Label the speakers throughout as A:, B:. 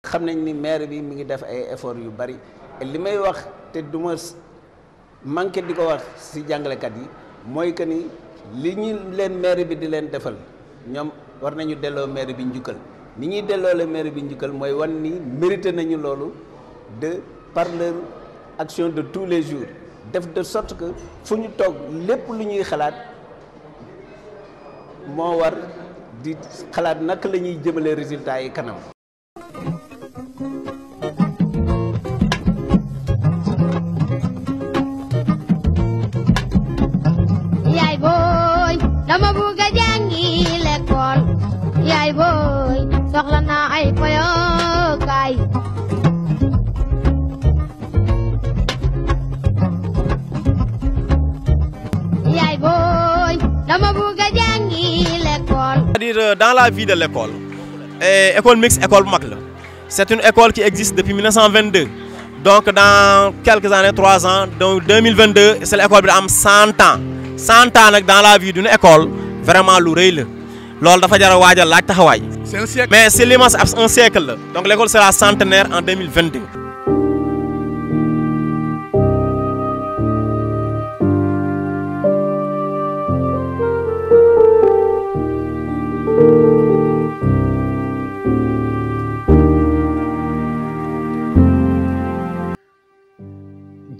A: xam nañ ni maire bi mi ngi def ay effort yu bari li may wax te du ma manqué di ko wax ci jàngalekat yi mooy que ni li ñu leen maire bi di leen defal ñoom war nañu delloo maire bi njukkal ni ñuy delloo la maire bi njukkal mooy wan ni mérité nañu loolu de par leur action de tous les jours def de sorte que fu ñu toog lépp lu ñuy xalaat moo war di xalaat naka la ñuy jëmale résultats yi kanam.
B: yaay booy dama bugg a jàngi l'école yaay booy soxla naa ay poyokaay yaay booy dama bugg a jàngi l'école.
C: C'est-à-dire dans la vie de l'école école mixte école bu mag la c'est une école qui existe depuis 1922 donc dans quelques années 3 ans donc 2022 c'est l'école bi da am 100 ans 100 ans nag dans la vie d'une école vraiment lu rëy la loolu dafa jar a waajal laaj taxawaay.
D: C'est un siècle.
C: Mais c'est l'immense un siècle la donc l'école sera centenaire en 2022.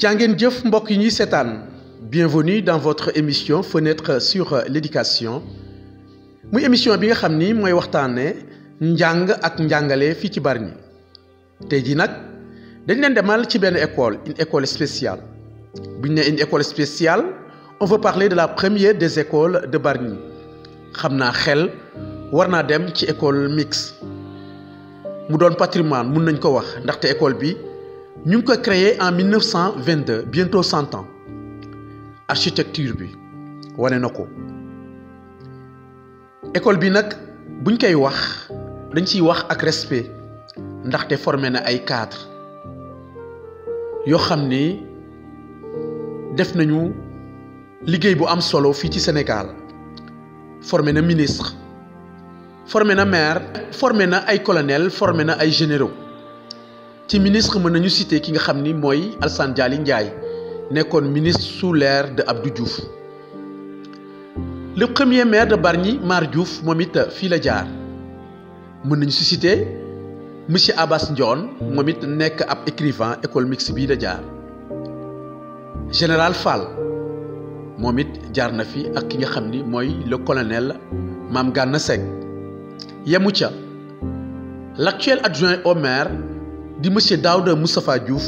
E: jàngeen jëf mbokk yi ñuy seetaan bienvenue dans votre émission fenêtre sur l'éducation muy émission bi nga xam ni mooy waxtaane njàng ak njàngale fii ci Bargny tey jii nag dañ leen demal ci benn école une école spéciale bu ñu nee une école spéciale on veut parler de la première des écoles de Bargny xam naa xel war naa dem ci école mixte mu doon patrimoine mun nañ ko wax ndaxte école bi ñu ngi ko créé en 1922 bientôt 100 ans architecture bi wane na ko école bi nag buñ koy wax dañ ciy wax ak respect ndaxte formé na ay cadre yoo xam ni def nañu liggéey bu am solo fii ci Sénégal formé na ministre formé na maire formé na ay colonel formé na ay généraux ci ministre mën nañu citer ki nga xam ni mooy Alassane Dialy Ndiaye nekkoon ministre sous l'ère de Abdou Diouf le premier maire de Bargny Mar Diouf moom it fii la jaar mën nañu si citer monsieur Abbas Ndione moom it nekk ab écrivain école mixte bii la jaar général Fall moom it jaar na fi ak ki nga xam ni mooy le colonel Mame Gana Seck yemu ca l'actuel adjoint au maire di monsieur Daouda Moustapha Diouf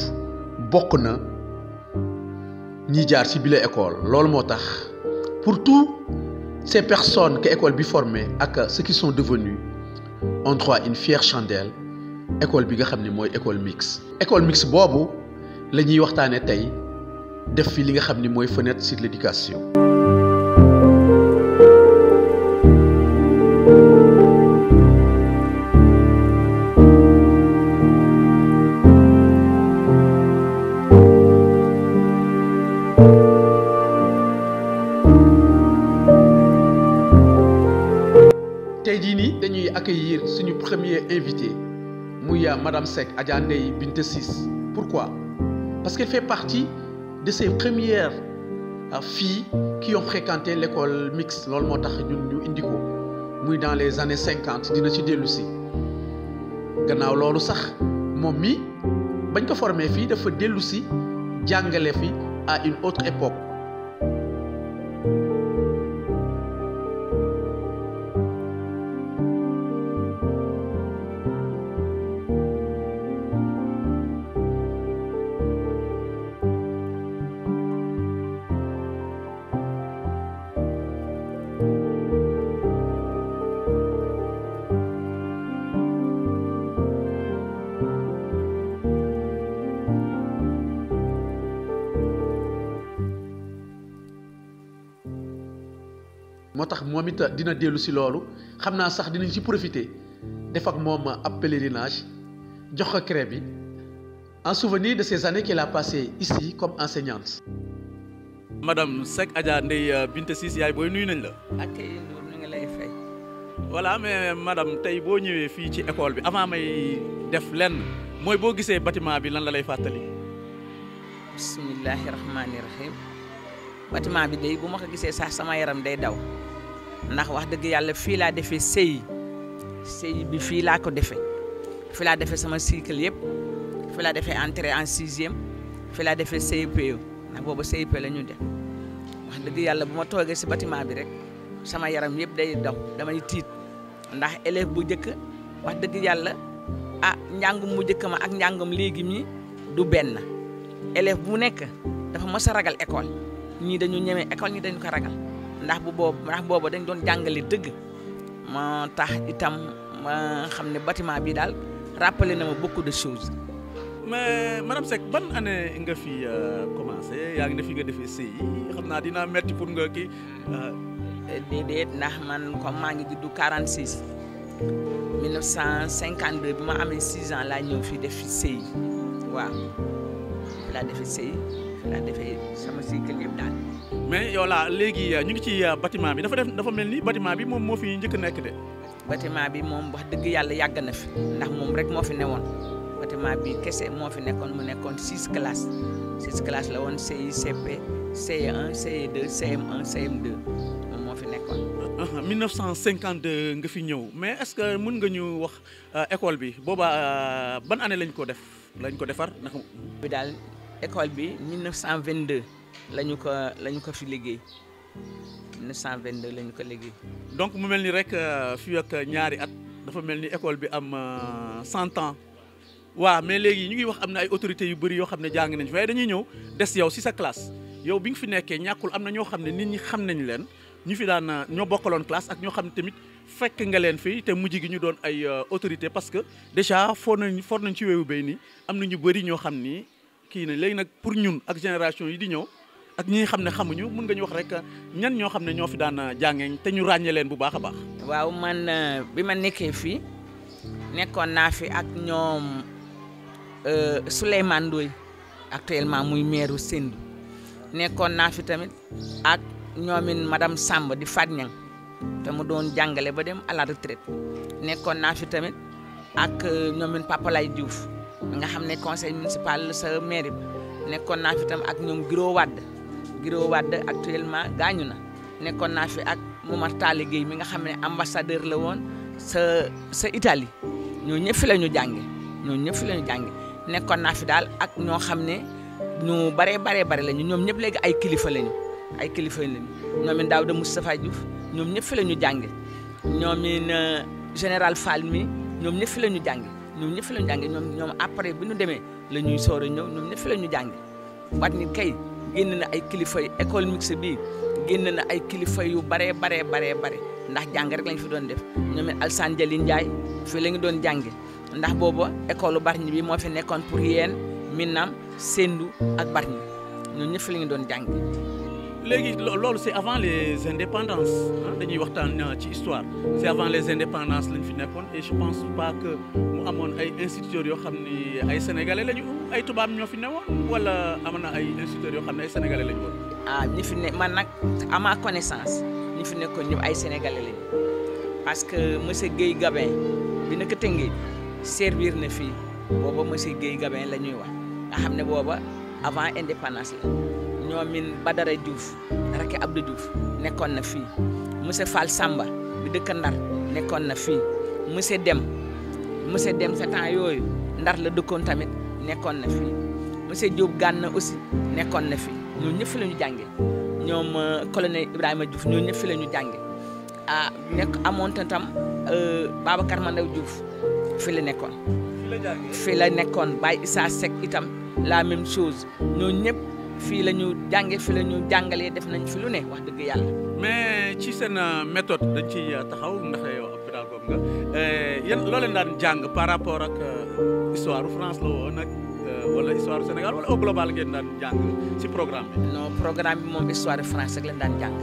E: bokk na ñi jaar ci bile école loolu moo tax pour toutes ces personnes que école bi formé ak ceux qui sont devenus ont droit une fière chandelle école bi nga xam ne mooy école mixte boobu la ñuy waxtaane tey def fi li nga xam ni mooy fenêtre sur l'éducation. tey jii nii dañuy accueillir suñu premier invité muy madame Seck Adja Ndeye Binta Ciss. Pourquoi? Parce qu'elle fait partie de ces premières filles qui ont fréquenté l'école mixte loolu moo tax ñun ñu indi ko muy dans les années 50 dina ci dellu si gannaaw loolu sax moom mi bañ ko formé fii dafa dellu si jàngale fi à une autre époque. moo tax moom it dina dellu si loolu xam naa sax dinañ ci profiter def ak moom ab pèlerinage jox ko cré bi en souvenir de ces années qu'elle a passées ici comme enseignante.
D: Madame Seck Adja Ndeye Binta Ciss yaay booy nuyu nañ la.
F: ak ñu ngi lay fay.
E: voilà mais madame tey boo ñëwee fii ci école bi avant may def lenn mooy boo gisee bâtiment bi lan la lay fàttali.
D: bismillahi rahmaani rahim bâtiment bi day bu ma ko gisee sax sama yaram day daw ndax wax dëgg yàlla fii laa defee CI bi fii laa ko defee fii laa defee sama cycle yëpp fii laa defee entrée en 6e fii laa defee CIPE ndax boobu CIP la ñu def wax dëgg yàlla bu ma toogee si bâtiment bi rek sama yaram yëpp day daw damay tiit ndax élève bu njëkk wax dëgg yàlla njàngum mu njëkk ma ak njàngum léegi mi du benn élève bu nekk dafa mës a ragal école ñii dañu ñeme école ñii dañu ko ragal ndax boobu dañ doon jàngale dëgg moo tax itam ma xam ne bâtiment bi daal rappelé na ma beaucoup de choses.
E: mais madame Seck ban année nga fi commencé yaa ngi ne fi nga defee CI xam naa dina metti pour nga kii.
D: déedéet ndax man comme maa ngi juddu 46 1952 bi ma amee 6 ans laa ñëw fii def fi CI waaw fi laa defee CI fi laa defee sama cycle yëpp daal.
E: mais yow laa léegi ñu ngi ci bâtiment bi dafa mel ni bâtiment bi moom moo fi njëkk nekk de.
D: bâtiment bi moom wax dëgg yàlla yàgg na fi ndax moom rek moo fi newoon bâtiment bi kese moo fi nekkoon mu nekkoon 6 classes la woon CI CP CE1 CE2 CM1 CM2 moom moo fi nekkoon.
E: 1952 nga fi ñëw mais est-ce que mën nga ñu wax école bi booba ban année lañ ko defar ndax.
D: bi daal école bi 1922 lañu ko fi liggéey 1922 lañu ko liggéey.
E: donc mu mel ni rek fii ak ñaari at dafa mel ni école bi am 100 ans waaw mais léegi ñu ngi wax am na ay autorités yu bëri yoo xam ne jàng nañ fi waaye dañuy ñëw des yow si sa classe yow bi nga fi nekkee ñàkkul am na ñoo xam ne nit ñi xam nañ leen ñu fi daan ñoo bokkaloon classe ak ñoo xam ne tamit fekk nga leen fii te mujj gi ñu doon ay autorité parce que déjà for nañ ci weewu béy nii am na ñu bëri ñoo xam ni kii na léegi nag pour ñun ak génération yi di ñëw ak ñi nga xam ne xamuñu mën nga ñu wax rek ñan ñoo xam ne ñoo fi daan jàngee te ñu ràññee leen bu baax a baax.
D: waaw man bi ma nekkee fii nekkoon naa fi ak ñoom Souleymane Ndoye actuellement muy maire Sendou nekkoon naa fi tamit ak ñoomin madame Samba di Fat Niang te mu doon jàngale ba dem à la retraite nekkoon naa fi tamit ak ñoomin Papa Lay Diouf nga xam ne conseil municipal sa mairie bi nekkoon naa fi tamit ak ñoom Giro Wade actuellement gaañu na nekkoon naa fi ak Momar Talla Gueye mi nga xam ne ambassadeur la woon sa Italie ñoo ñëpp fi la ñu jànge nekkoon naa fi daal ak ñoo xam ne ñu bare lañu ñoom ñëpp léegi ay kilifa lañu ñoomin Daouda Moustapha Diouf ñoom ñëpp fi la ñu jànge ñoomin général Fall mi ñoom ñëpp fi la ñu jànge ñoom après bi ñu demee la ñuy soor a ñëw ñoom ñëpp fi la ñu jànge wat ni kay génn na ay kilifa yu école mixte bi génn na ay kilifa yu bare ndax jàng rek lañ fi doon def ñoom it Alsane Jali Ndiaye fii la ñu doon jànge ndax booba école Bargny bi moo fi nekkoon pour yéen Minam Sendou ak Bargny ñoom ñëpp fi la ñu doon jànge.
E: léegi loolu c'est avant les indépendances dañuy waxtaan ci histoire c'est avant les indépendances lañ fi nekkoon et je pense pas que mu amoon ay instituteurs yoo xam ni ay sénégalais lañu ay tubaab ñoo fi newoon wala amoon na ay instituteurs yoo xam ne ay sénégalais lañu woon.
D: ñi fi ne man nag à ma connaissance ñi fi nekkoon ñëpp ay sénégalais lañu parce que monsieur Guèye Gabin bi naka Tëngéej servir na fii booba monsieur Guèye Gabin la ñuy wax nga xam ne booba avant indépendance la. ñoomin Badara Diouf rakki Abdou Diouf nekkoon na fii monsieur Fall Samba bi dëkk Ndar nekkoon na fii monsieur Dem sa temps yooyu Ndar la dëkkoon tamit nekkoon na fii monsieur Diop Gànna aussi nekkoon na fii ñoom ñëpp fi la ñu jànge ñoom colonel Ibrahima Diouf ñoom ñëpp fi la ñu jànge amoon tam Babacar Mandaw Diouf fi la nekkoon fi la nekkoon Baye Issa Seck itam la même chose ñooñu ñëpp fii la ñu jànge fi la ñu jàngalee def nañ fi lu ne wax dëgg yàlla.
E: mais ci seen méthode dañ ci taxaw ndax yow pédagogue nga yan loo leen daan jàng par rapport ak histoire France la woon nag wala histoire Sénégal wala au global ngeen daan jàng ci programme bi.
D: non programme bi moom histoire France rek lañ daan jàng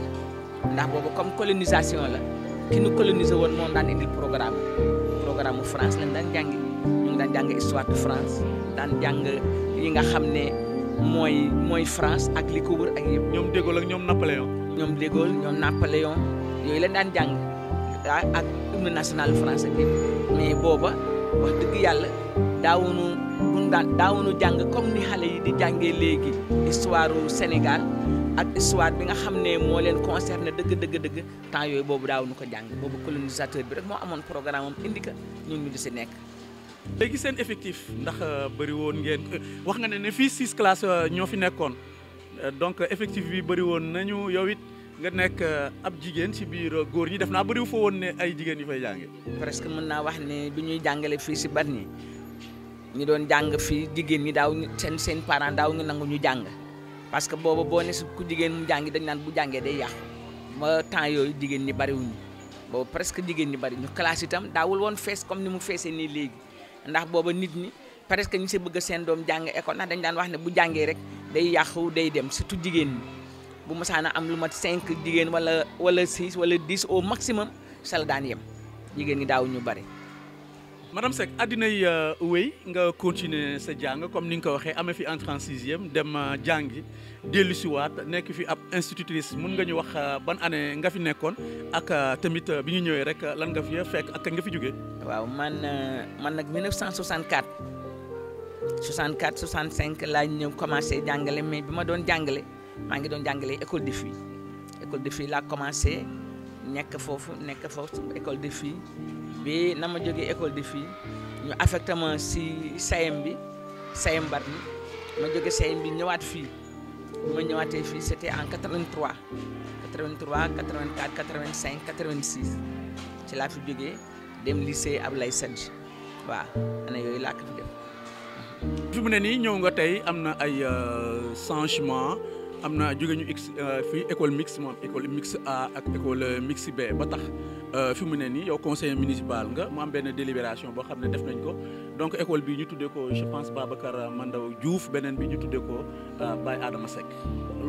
D: ndax boobu comme colonisation la ki ñu coloniser woon moom daan indil programme mu France lañ daan jàngi ñu ngi daan jàng histoire de France daan jàng yi nga xam ne. mooy France ak li ko wër ak yëpp.
E: ñoom De Gaulle ak ñoom Napoléon.
D: ñoom De Gaulle ñoom Napoléon yooyu la daan jàng ak hymne national français bi mais booba wax dëgg yàlla daawunu jàng comme ni xale yi di jàngee léegi histoire u Sénégal ak histoire bi nga xam ne moo leen concerné dëgg temps yooyu boobu daawunu ko jàng boobu colonisateur bi rek moo amoon programme am indi ko ñun ñu di si nekk.
E: léegi seen effectif ndax bëri woon ngeen wax nga ne fii 6 classes ñoo fi nekkoon donc effectif bi bëri woon nañu yow it nga nekk ab jigéen ci biir góor ñi def naa bëriwu fa woon ne ay jigéen yu fay jànge
D: presque mën naa wax ne bi ñuy jàngale fii si Bargny ñi doon jàng fii jigéen ñi daaw seen parents daaw ñu nangu ñu jàng parce que booba boo ne si ku jigéen mu jàngi dañ naan bu jàngee day yàqu ba temps yooyu jigéen ñi bariwuñu boobu presque jigéen ñi bari ñu classe itam daawul woon fees comme ni mu feesee nii léegi ndax booba nit ñi presque ñi si bëgg seen doom jàng école ndax dañ daan wax ne bu jàngee rek day yàqu day dem surtout jigéen ñi bu masaana am lu mat 5 jigéen wala 6 wala 10 au maximum sa la daan yem jigéen ñi daaw ñu bari.
E: madame Seck àddina yi wéy nga continuer sa jàng comme ni nga ko waxee amee fi entrée en 6e dem jàngi dellu si waat nekk fi ab institutrice mun nga ñu wax ban année nga fi nekkoon ak tamit bi ñu ñëwee rek lan nga fi fekk ak nga fi jógee.
D: waaw man nag 1964 65 laa ñëw commencé jàngale mais bi ma doon jàngale maa ngi doon jàngale école de filles laa commencé nekk foofu école de filles bi na ma jógee école de filles ñu affecté ma si SAEM Bargny ma jógee SAEM bi ñëwaat fii bi ma ñëwaatee fii c'était en 83 84 85 86 ci laa fi jógee dem lycée Ablaye Sadji waaw ana yooyu laa ko fi def.
E: fi mu ne nii ñëw nga tey am na ay changement am na jóge ñu fii école mixte moom école mixte A ak école mixte B ba tax fi mu ne nii yow conseiller municipal nga mu am benn délibération boo xam ne def nañ ko donc école bi ñu tuddee ko je pense Babacar Mandaw Diouf beneen bi ñu tuddee ko Baye Adama Seck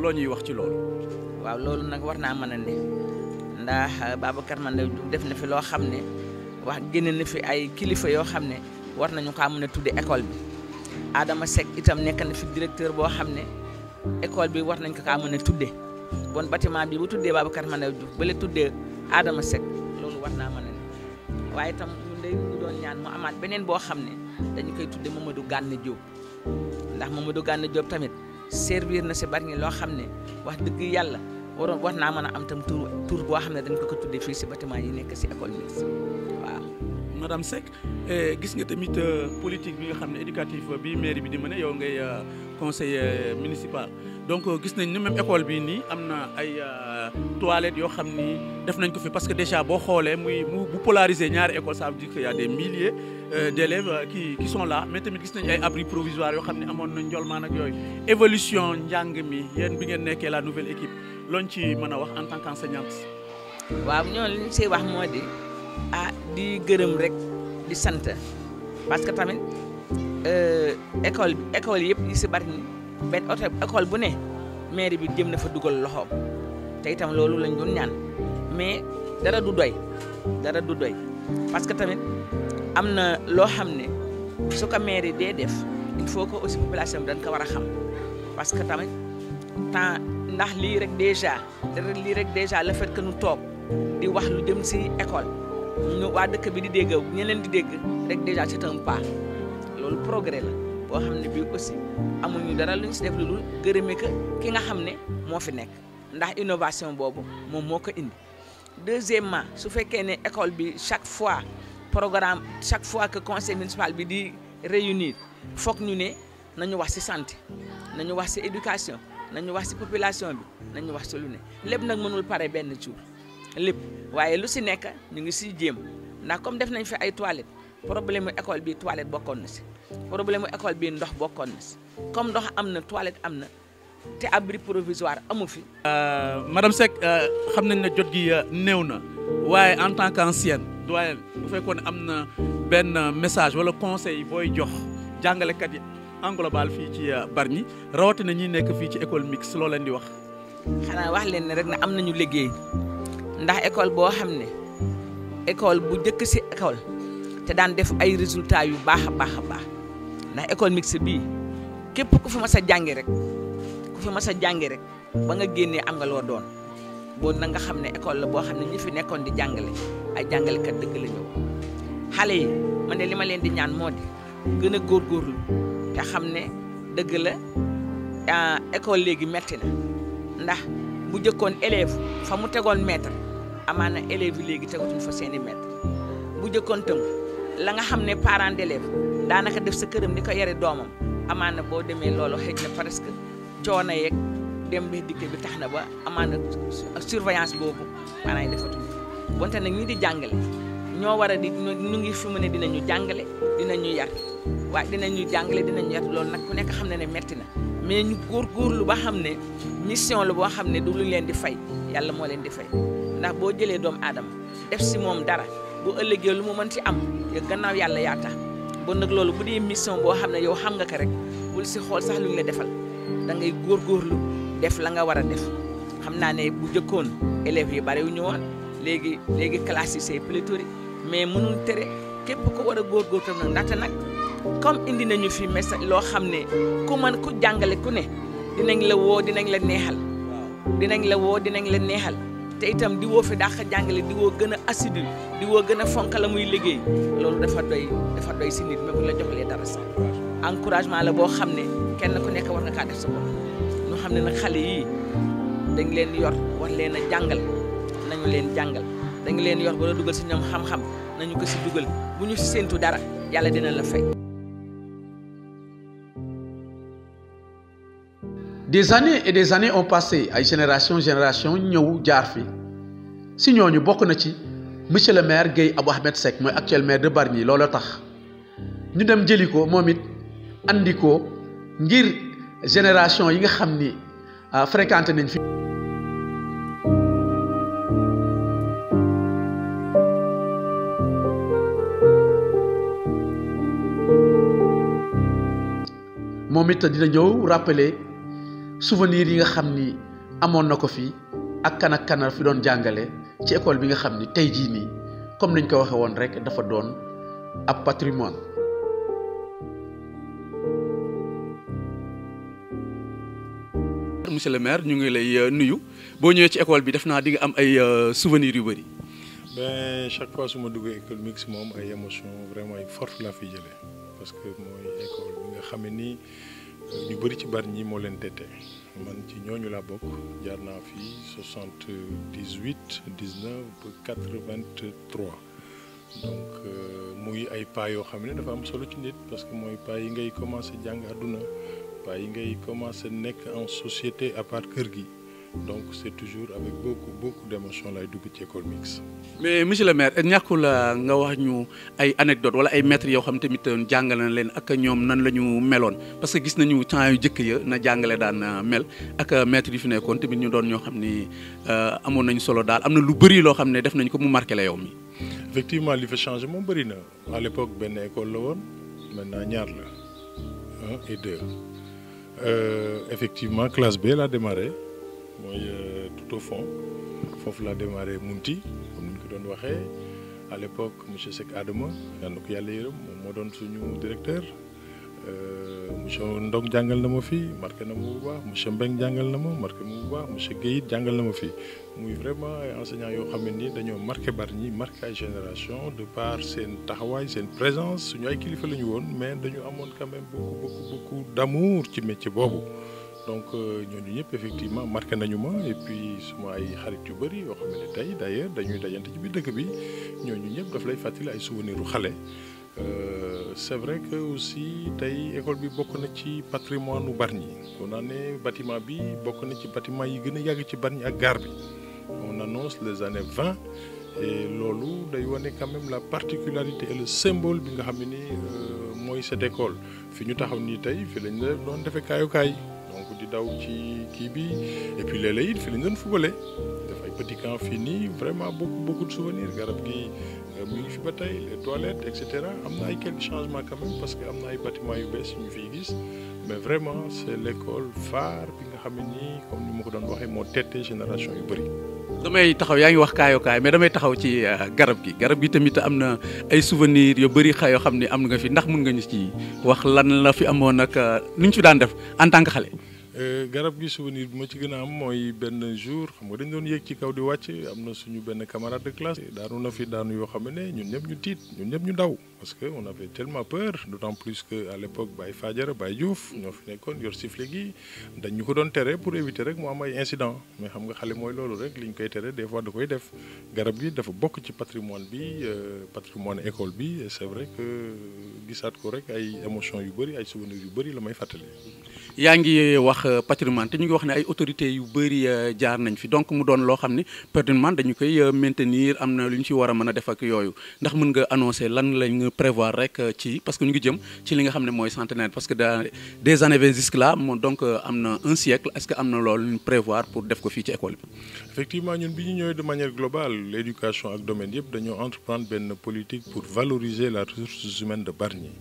E: loo ñuy wax ci loolu.
D: waaw loolu nag war naa mën a ne ndax Babacar Mandaw Diouf def na fi loo xam ne wax génne na fi ay kilifa yoo xam ne war nañu kaa mën a tuddee école bi Adama Seck itam nekk na fi directeur boo xam ne. école bi war nañ ko kaa mën a tuddee bon bâtiment bi bu tuddee Babacar Mandaw Diouf ba la tuddee Adama Seck loolu war naa mën a ne waaye itam ñun day ñu doon ñaan mu amaat beneen boo xam ne dañu koy tuddee Mamadou Gana Diop ndax Mamadou Gana Diop tamit servir na si Bargny loo xam ne wax dëgg yàlla war naa mën a am tam tur boo xam ne dañ ko tuddee fii si bâtiment yi nekk si école mixte waaw.
E: madame Seck gis nga tamit politique bi nga xam ne éducatif bi mairie bi di mën a yow ngay conseiller municipal donc gis nañ ni même école bi nii am na ay toilettes yoo xam ni def nañ ko fi parce que déjà boo xoolee bu polariser ñaari école ça veut dire que y a des milliers d'élèves qui sont là mais tamit gis nañ ay abris provisoires yoo xam ne amoon na njolmaan ak yooyu évolution njàng mi yéen bi ngeen nekkee la nouvelle équipe looñ ci mën a wax en tant qu'enseignante.
D: waaw ñoo li ñu siy wax moo di di gërëm rek di sant parce que tamit école yëpp yi si Bargny benn école bu ne mairie bi jëm na fa dugal loxoom te itam loolu lañ doon ñaan mais dara du doy parce que tamit am na loo xam ne su ko mairie dee def il faut que aussi population bi dañ ko war a xam parce que tamit temps ndax lii rek déjà le fait que nu toog di wax lu jëm si école ñu waa dëkk bi di dégg ñeneen di dégg rek déjà c'est un pas loolu progrès la boo xam ne bii aussi amuñu dara lu ñu si def lu dul gërëme que ki nga xam ne moo fi nekk ndax innovation boobu moom moo ko indi. deuxièmement su fekkee ne école bi chaque fois que conseil municipal bi di réunir foog ñu ne nañu wax ci santé nañu wax ci éducation nañu wax ci population bi nañu wax ci lu ne lépp nag mënul pare benn jour lépp waaye lu ci nekk ñu ngi ciy jéem ndax comme def nañ fi ay toilettes problème mu école bi toilette bokkoon na ci problème mu école bi ndox bokkoon na ci comme ndox am na toilette am na te abri provisoire amu fi.
E: madame Seck xam nañ ne jot gi néew na waaye en tant qu'ancienne doyenne bu fekkoon ne am na benn message wala conseil booy jox jàngalekat yi en global fii ci Bargny rawatina ñi nekk fii ci école mixte loo leen di wax.
D: xanaa wax leen ne rek ne am nañu liggéey ndax école boo xam ne école bu njëkk ci école te daan def ay résultats yu baax a baax ndax école mixte bii képp ku fi mas a jàngi rek ba nga génnee am nga loo doon boo na nga xam ne école la boo xam ne ñi fi nekkoon di jàngale ay jàngalekat dëgg la ñëw xale yi man de li ma leen di ñaan moo di gën a góorgóorlu te xam ne dëgg la école léegi metti na ndax bu jëkkoon élève fa mu tegoon maître amaana élèves yi léegi tegatuñ fa seeni maître bu jëkkoon tam la nga xam ne parent d'élève daanaka def sa këram di ko yare doomam amaana boo demee loolu xëj na parce que coono yeeg dem bi dikk bi tax na ba amaana surveillance boobu parents yi defatuñ wante nag ñi di jàngale ñoo war a di ñu ngi fi mu ne dinañu jàngale dinañu yar waaye dinañu jàngale dinañu yar loolu nag ku nekk xam ne ne metti na mais ñu góorgóorlu ba xam ne mission la boo xam ne du lu leen di fay yàlla moo leen di fay ndax boo jëlee doomu aadama def si moom dara bu ëllëgee lu mu mën ci am ya gannaaw yàlla yaa tax bon nag loolu bu dee mission boo xam ne yow xam nga ko rek bul si xool sax lu ñu la defal da ngay góorgóorlu def la nga war a def xam naa ne bu jëkkoon élèves yi bari wu ñu woon léegi classe yi c'est pléthorique mais mënul tere képp ko war a góorgóor tam nag ndaxte nag comme indi nañu fi message loo xam ne ku mën ku jàngale ku ne dinañ la woo dinañ la neexal dinañ la neexal te itam di woo fi dàq jàngale di woo gën a assidu di woo gën a fonk la muy liggéey loolu dafa doy si nit mais bu la joxlee dara sax encouragement la boo xam ne kenn ku nekk war nga kaa def sa bopp ñu xam ne nag xale yii dañ leen yor war leen a jàngal nañu leen jàngal dañu leen yor ba la dugal si ñoom xam-xam nañu ko si dugal bu ñu si séentu dara yàlla dina la fay.
E: Des années et des années ont passé ay génération ñëw jaar fi si ñooñu bokk na ci monsieur le maire Guèye Abou Ahmed Seck mooy actuel maire de Bargny loolu tax ñu dem jëli ko moom it andi ko ngir génération yi nga xam ni fréquenté nañ fi. moom it dina ñëw rappeler souvenir yi nga xam ni amoon na ko fi ak kan fi doon jàngale ci école bi nga xam ni tey jii nii comme nañ ko waxee woon rek dafa doon ab patrimoine. monsieur le maire ñu ngi lay nuyu boo ñëwee ci école bi def naa di nga am ay souvenirs yu bëri.
F: ben chaque fois su ma duggee école mixte moom ay émotion vraiment ay forte laa fi jëlee parce que mooy école bi nga xam ne nii ñu bëri ci Bargny moo leen tette man ci ñooñu laa bokk jaar naa fi 78 19 ba 83 donc muy ay pas yoo xam ne dafa am solo ci nit parce que mooy pas yi ngay commencé jàng àdduna pas yi ngay commencé nekk en société à part kër gi donc c'est toujours avec beaucoup d'émotion lay dugg ci école mixte.
E: mais monsieur le maire ñàkkul nga wax ñu ay anecdote wala ay maîtres yoo xam tamit jàngale na leen ak ñoom nan la ñu meloon parce que gis nañu temps yu jëkk ya na jàngale daan mel ak maîtres yi fi nekkoon tamit ñu doon ñoo xam ni amoon nañu solo daal am na lu bëri loo xam ne def nañ ko mu marqué la yow mi.
F: effectivement li fa changé moom bëri na à l'époque benn école la woon maintenant ñaar la 1 et 2 effectivement classe B laa démarré. mooy tout au fond foofu laa démarré Munti comme ni ñu ko doon waxee à l'époque monsieur Seck Adama yal na ko yàlla yërëm moom moo doon suñu directeur monsieur Ndong jàngal na ma fi marqué na ma bu baax monsieur Mbeng jàngal na ma marqué ma bu baax monsieur Guèye jàngal na ma fi muy vraiment ay enseignants yoo xam ne ni dañoo marqué Bargny marqué ay génération de par seen taxawaay seen présence suñu ay kilifa la ñu woon mais dañu amoon quand même beaucoup d'amour ci métier boobu. donc ñooñu ñëpp effectivement marqué nañu ma et puis suma ay xarit yu bëri yoo xam ne tey d'ailleurs dañuy dajante ci biir dëkk bi ñooñu ñëpp daf lay fàttali ay souvenirs u xale. C'est vrai que aussi tey école bi bokk na ci patrimoine u Bargny on a ne bâtiment bi bokk na ci bâtiment yi gën a yàgg ci Bargny ak gare bi on annonce les années 20 et loolu day wane quand même la particularité et le symbole bi nga xam ne ni mooy cette école fi ñu taxaw nii tey fi lañ la doon defee kaayukaay. donc di daw ci kii bi et puis léeg-léeg it fi lañ doon fubale def ay petit camp fii nii vraiment beaucoup de souvenirs garab gi mu ngi fi ba tey les toilettes et cetera am na ay quelques changements quand même parce que am na ay bâtiments yu bees yu ñu fiy gis mais vraiment c'est l'école phare bi nga xam ne nii comme ni ma ko doon waxee moo tette génération yu bëri.
E: damay taxaw yaa ngi wax kaayokaay mais damay taxaw ci garab gi tamit am na ay souvenirs yu bëri yoo xam ne am nga fi ndax mun nga ñu ci wax lan la fi amoon nag nu ñu fi daan def en tant que xale.
F: garab gi souvenir bi ma ci gën a am mooy benn jour xam nga dañ doon yéeg ci kaw di wàcc am na suñu benn camarade de classe daanu na fi daanu yoo xam ne ñun ñëpp ñu tiit ñun ñëpp ñu daw parce que on avait tellement peur d'autant plus que à l'époque Baye Fadiara Baye Diouf ñoo fi nekkoon yor sifflet gi dañ ñu ko doon tere pour éviter rek mu am ay incident mais xam nga xale mooy loolu rek liñ koy tere des fois da koy def garab gi dafa bokk ci patrimoine bi patrimoine école bi et c'est vrai que gisaat ko rek ay émotions yu bëri ay souvenirs yu bëri la may fàttali.
E: yaa ngi wax patrimoine te ñu ngi wax ne ay autorités yu bëri jaar nañ fi donc mu doon loo xam ne patrimoine dañu koy maintenir am na lu ñu ci war a mën a def ak yooyu ndax mën nga annoncer lan lañ prévoir rek ci parce que ñu ngi jëm ci li nga xam ne mooy centenaire parce que des années jusque là donc am na un siècle est-ce que am na loolu ñu prévoir pour def ko fii ci école bi.
F: effectivement ñun bi ñu ñëwee de manière globale l'éducation ak domaine yëpp dañoo entreprendre benn politique pour valoriser la ressource humaine de Bargny.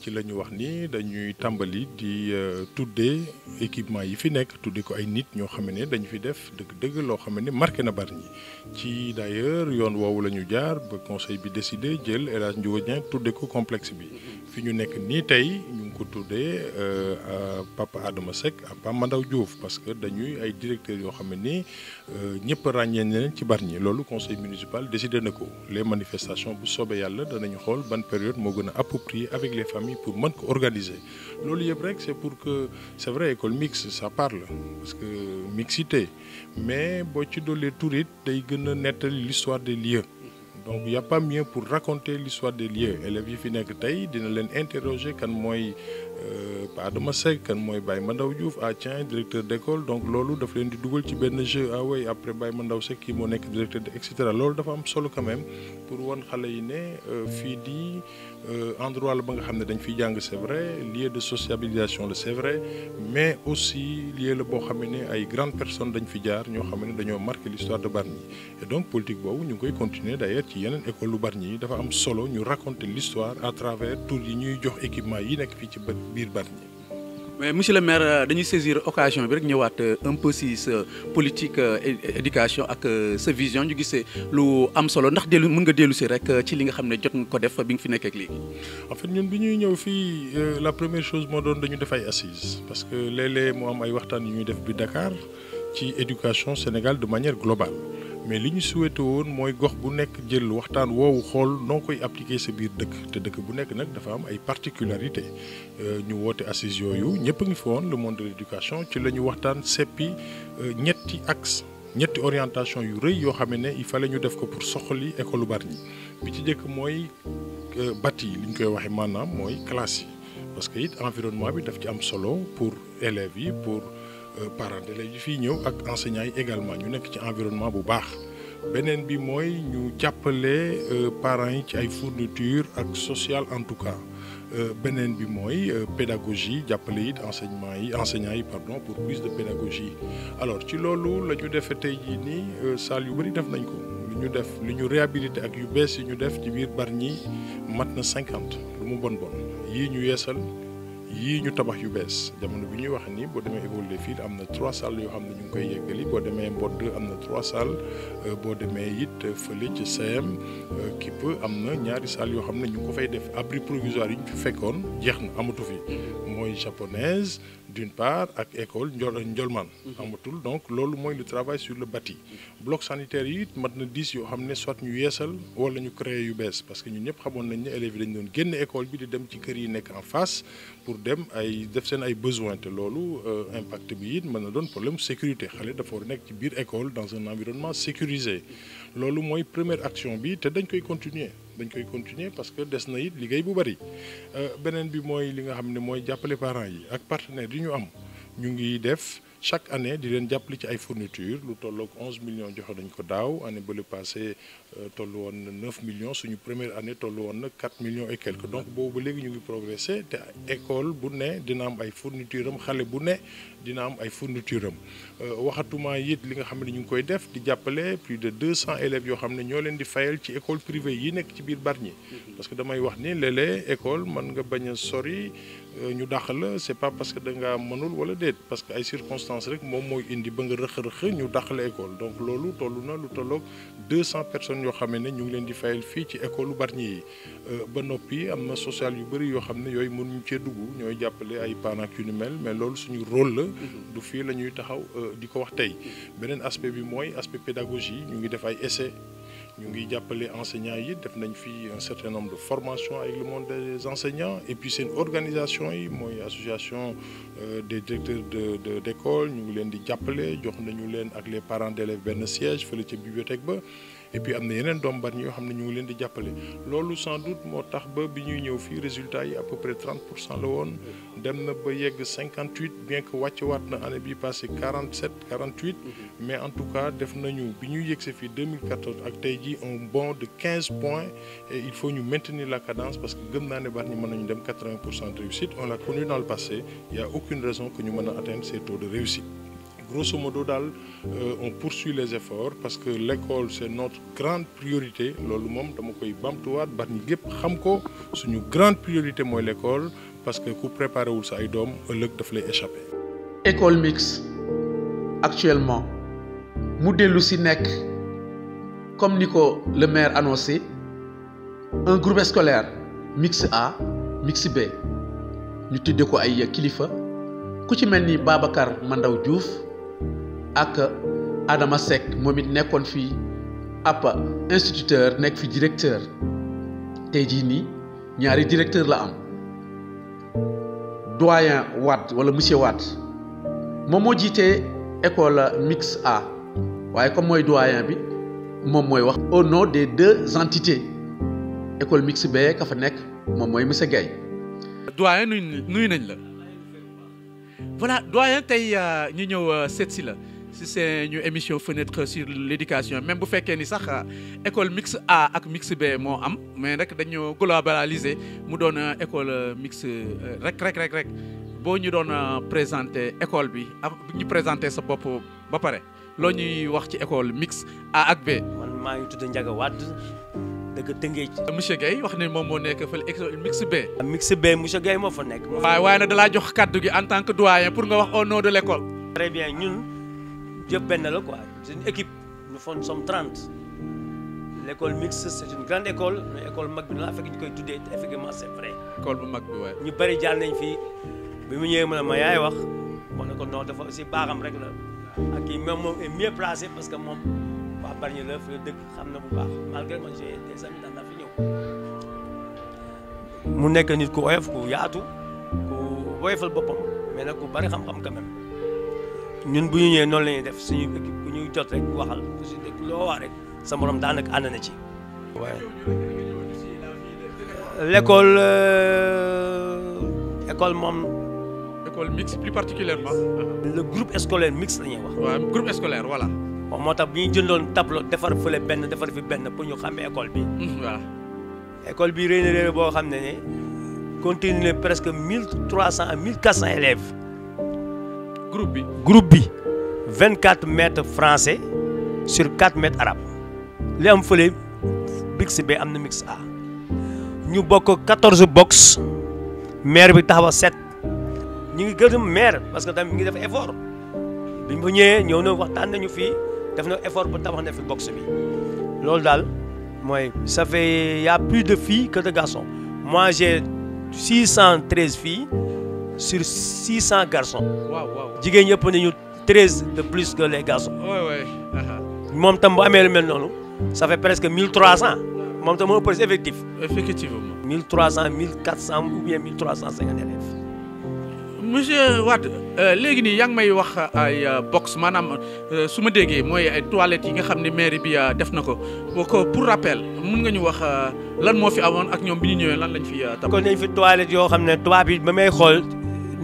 F: ci la ñu wax ni dañuy tàmbali di tuddee équipement yi fi nekk tuddee ko ay nit ñoo xam ne dañu fi def dëgg-dëgg loo xam ne marqué na Bargny ci d'ailleurs yoon woowu la ñu jaar ba conseil bi décidé jël El Hadj Ndiouga Dieng tuddee ko complexe bi fi ñu nekk nii tey ñu ngi ko tuddee Papa Adama Seck ak Papa Mandaw Diouf parce que dañuy ay directeurs yoo xam ne ñëpp ràññee leen ci Bargny loolu conseil municipal décidé na ko les manifestations bu soobee yàlla danañu xool ban période moo gën a approprié avec les familles pour mën ko organiser loolu yëpp rek c'est pour que c'est vrai école mixte ça parle parce que mixité mais boo ci dollee turit day gën a nettali l'histoire des lieux donc il y a pas mieux pour raconter l'histoire des lieux élèves yi fi nekk tey dina leen interroger kan mooy Pa Adama Seck kan mooy Baye Mandaw Diouf ah tiens directeur d'école donc loolu dafa leen di dugal ci benn jeu ah oui après Baye Mandaw Seck kii moo nekk directeur et cetera loolu dafa am solo quand même pour wan xale yi ne fii di endroit la ba nga xam ne dañ fiy jàng c'est vrai lieu de sociabilisation la c'est vrai mais aussi lieu la boo xam ne ay grandes personnes dañ fi jaar ñoo xam ne dañoo marqué l'histoire de Bargny et donc politique boobu ñu ngi koy continuer d'ailleurs ci yeneen école lu Bargny yi dafa am solo ñu raconter l'histoire à travers tour yi ñuy jox équipement yi nekk fii ci biir Bargny.
E: mais monsieur le maire dañuy saisir occasion bi rek ñëwaat un peu si sa politique éducation ak sa vision ñu gisee lu am solo ndax mën nga dellu si rek ci li nga xam ne jot nga ko def bi nga fi nekk ak léegi.
F: en fait ñun bi ñuy ñëw fii la première chose moo doon dañu def ay assises parce que léeg-léeg moo am ay waxtaan yu ñuy def bi Dakar ci éducation Sénégal de manière globale. mais li ñu souhaité woon mooy gox bu nekk jël waxtaan woowu xool noo koy appliquer sa biir dëkk te dëkk bu nekk nag dafa am ay particularités ñu woote assises yooyu ñëpp a ngi fi woon le monde de l'éducation ci la ñu waxtaan seppi ñetti axe ñetti orientation yu rëy yoo xam ne il fallait ñu def ko pour soxali école Bargny bi ci njëkk mooy bâti li ñu koy waxee maanaam mooy classe yi parce que it environnement bi daf ci am solo pour élèves yi pour parents d'élèves yi fii ñëw ak enseignants yi également ñu nekk ci environnement bu baax beneen bi mooy ñu jàppale parents yi ci ay fournitures ak social en tout cas beneen bi mooy pédagogie jàppale it enseignants yi pardon pour plus de pédagogie alors ci loolu la ñu defee tey jii nii salle yu bari def nañ ko li ñu réhabilité ak yu bees yi ñu def ci biir Bargny mat na 50 lu mu bon yii ñu yeesal yii ñu tabax yu bees jamono bi ñuy wax ni boo demee école des filles am na 3 salles yoo xam ne ñu ngi koy yeggali boo demee Mbod am na 3 salles boo demee it fële ci CM Kipp am na ñaari salles yoo xam ne ñu ngi ko fay def abri provisoire yi ñu fi fekkoon jeex na amatu fi mooy japonaise d'une part ak école Ndiolman amatul donc loolu mooy le travail sur le bâti bloc sanitaire yi it mat na 10 yoo xam ne soit ñu yeesal wala ñu créer yu bees parce que ñun ñëpp xamoon nañ ne élèves yi dañu doon génn école bi di dem ci kër yi nekk en face pour dem ay def seen ay besoins te loolu impact bi it mën na doon problème sécurité xale dafa war a nekk ci biir école dans un environnement sécurisé loolu mooy première action bi te dañ koy continuer parce que des na it liggéey bu bari beneen bi mooy li nga xam ne mooy jàppale parents yi ak partenaires yi ñu am ñu ngi def chaque année di leen jàppale ci ay fournitures lu tolloog 11 millions joxe nañ ko daaw année ba le passé tollu woon na 9 millions suñu première année tollu woon na 4 millions et quelques donc boobu ba léegi ñu ngi progressé te école bu ne dina am ay fournitures am xale bu ne dina am ay fournitures am waxatuma it li nga xam ne ñu ngi koy def di jàppale plus de 200 élèves yoo xam ne ñoo leen di fayal ci école privée yi nekk ci biir Bargny parce que damay wax ni léeg-léeg école mën nga bañ a sori ñu dàq la c'est pas parce que da ngaa mënul wala déet parce que ay circonstances rek moom mooy indi ba nga rëq-rëq ñu dàq la école donc loolu toll na lu tolloog 200 personnes yoo xam ne ñu ngi leen di fayal fii ci école Bargny yi ba noppi am na social yu bëri yoo xam ne yooyu mënuñu cee dugg ñooy jàppale ay parents yu ni mel mais loolu suñu rôle la du fii la ñuy taxaw di ko wax tey beneen aspect bi mooy aspect pédagogie ñu ngi def ay essais ñu ngi jàppale enseignants yi def nañ fi un certain nombre de formations avec le monde des enseignants et puis seen organisation yi mooy association des directeurs d'école ñu ngi leen di jàppale jox nañu leen ak les parents d'élèves benn siège fële ca bibliothèque ba et puis am na yeneen doom Bargny yoo xam ne ñu ngi leen di jàppale loolu sans doute moo tax ba bi ñuy ñëw fii résultat yi à peu près 30% la woon dem na ba yegg 58 bien que wàcce waat na année bi passé 47 48 mais en tout cas def nañu bi ñuy yegg si fii 2014 ak tey jii un bond de 15 points et il faut ñu maintenir la cadence parce que gëm naa ne Bargny mën nañu dem 80% de réussite on l'a connu dans le passé il y a aucune raison que ñu mën a atteindre ces taux de réussite. Grosso modo daal on poursuit les efforts parce que l'école c'est notre grande priorité loolu moom dama koy bamtuwaat Bargny gépp xam ko suñu grande priorité mooy l'école parce que ku préparé wul sa ay doom ëllëg daf lay échapper.
E: école mixte actuellement mu dellu si nekk comme ni ko le maire annoncé un groupe scolaire mixte A mixte B ñu tudde ko ay kilifa ku ci mel ni Babacar Mandaw Diouf ak Adama Seck moom it nekkoon fii ab instituteur nekk fi directeur tey jii nii ñaari directeur la am doyen Wade wala monsieur Wade moom moo jiitee école mixte A waaye comme mooy doyen bi moom mooy wax au nom des deux entités école mixte B ka fa nekk moom mooy monsieur Guèye.
G: doyen nuyu nañ la voilà doyen tey ñu ñëw seet si la si seen ñu émission fenêtre sur l'éducation même bu fekkee ni sax école mixte A ak mixte B moo am mais rek dañoo globaliser mu doon école mixte rek boo ñu doon présenter école bi ak ñu présenter sa bopp ba pare loo ñuy wax ci école mixte A ak B.
H: man maa ngi tudd Ndiaga Wade dëgg Tëngéej.
G: monsieur Guèye wax ne moom moo nekk fële école mixte B.
H: mixte B monsieur Guèye moo fa nekk.
G: waaye nag dalaa jox kaddu gi en tant que doyen pour nga wax au nom de l'école.
H: très bien ñun yëpp benn la quoi c'est une équipe nous sommes 30 l'école mixte c'est une grande école mais école mag bi la fekk ñu koy tuddee effectivement c'est vrai.
G: école bu mag bi waaye.
H: ñu bari jaar nañ fii bi mu ñëwee mu ne ma yaay wax ma ne ko non dafa aussi baaxam rek la ak kii même moom est mieux placé parce que moom waa Bargny la fi dëkk xam na bu baax malgré man j'ai des amis daan naa fi ñëw. mu nekk nit ku oyof ku yaatu ku woyofal boppam mais nag ku bari xam-xam quand même ñun bu ñu ñëwee noonu la ñuy def suñu équipe ku ñuy jot rek waxal ku si dëkk loo wax rek sa morom daanaka ànd na ci. waaye l'école école moom.
G: école mixte plus particulièrement.
H: le groupe scolaire mixte la ñuy wax.
G: waaw groupe scolaire voilà.
H: bon moo tax bi ñu jëndoon tableau defar fële benn defar fi benn pour ñu xàmmee école bi.
G: waaw.
H: école bi réy na réy boo xam ne continue presque 1300 à 1400 élèves. groupe bi 24 maîtres français sur 4 maîtres arabes li am fële mixte B am na mixte A ñu bokk 14 box maire bi taxaw 7 ñu ngi gërëm maire parce que tamit mi ngi def effort bi ñu ñëwee ñëw na waxtaan nañu fii def na effort bu tabax na fi box bi loolu daal mooy ça fait y a plus de filles que de garçons moi j'ai 613 filles sur 600 garçons.
G: waaw
H: jigéen ñëpp nañu 13 de plus que les garçons. moom tam bu amee lu mel noonu ça fait presque 1300 moom tam moo ëpp effectif.
G: effectivement.
H: 1300 1400 ou bien 1350 élèves.
G: monsieur Wade léegi nii yaa ngi may wax ay box maanaam su ma déggee mooy ay toilettes yi nga xam ne mairie bi def na ko pour rappel mun nga ñu wax lan moo fi amoon ak ñoom bi ñu ñëwee lan lañ fi tabax.
H: kon nañ fi toilettes yoo xam ne tubaab bi ba may xool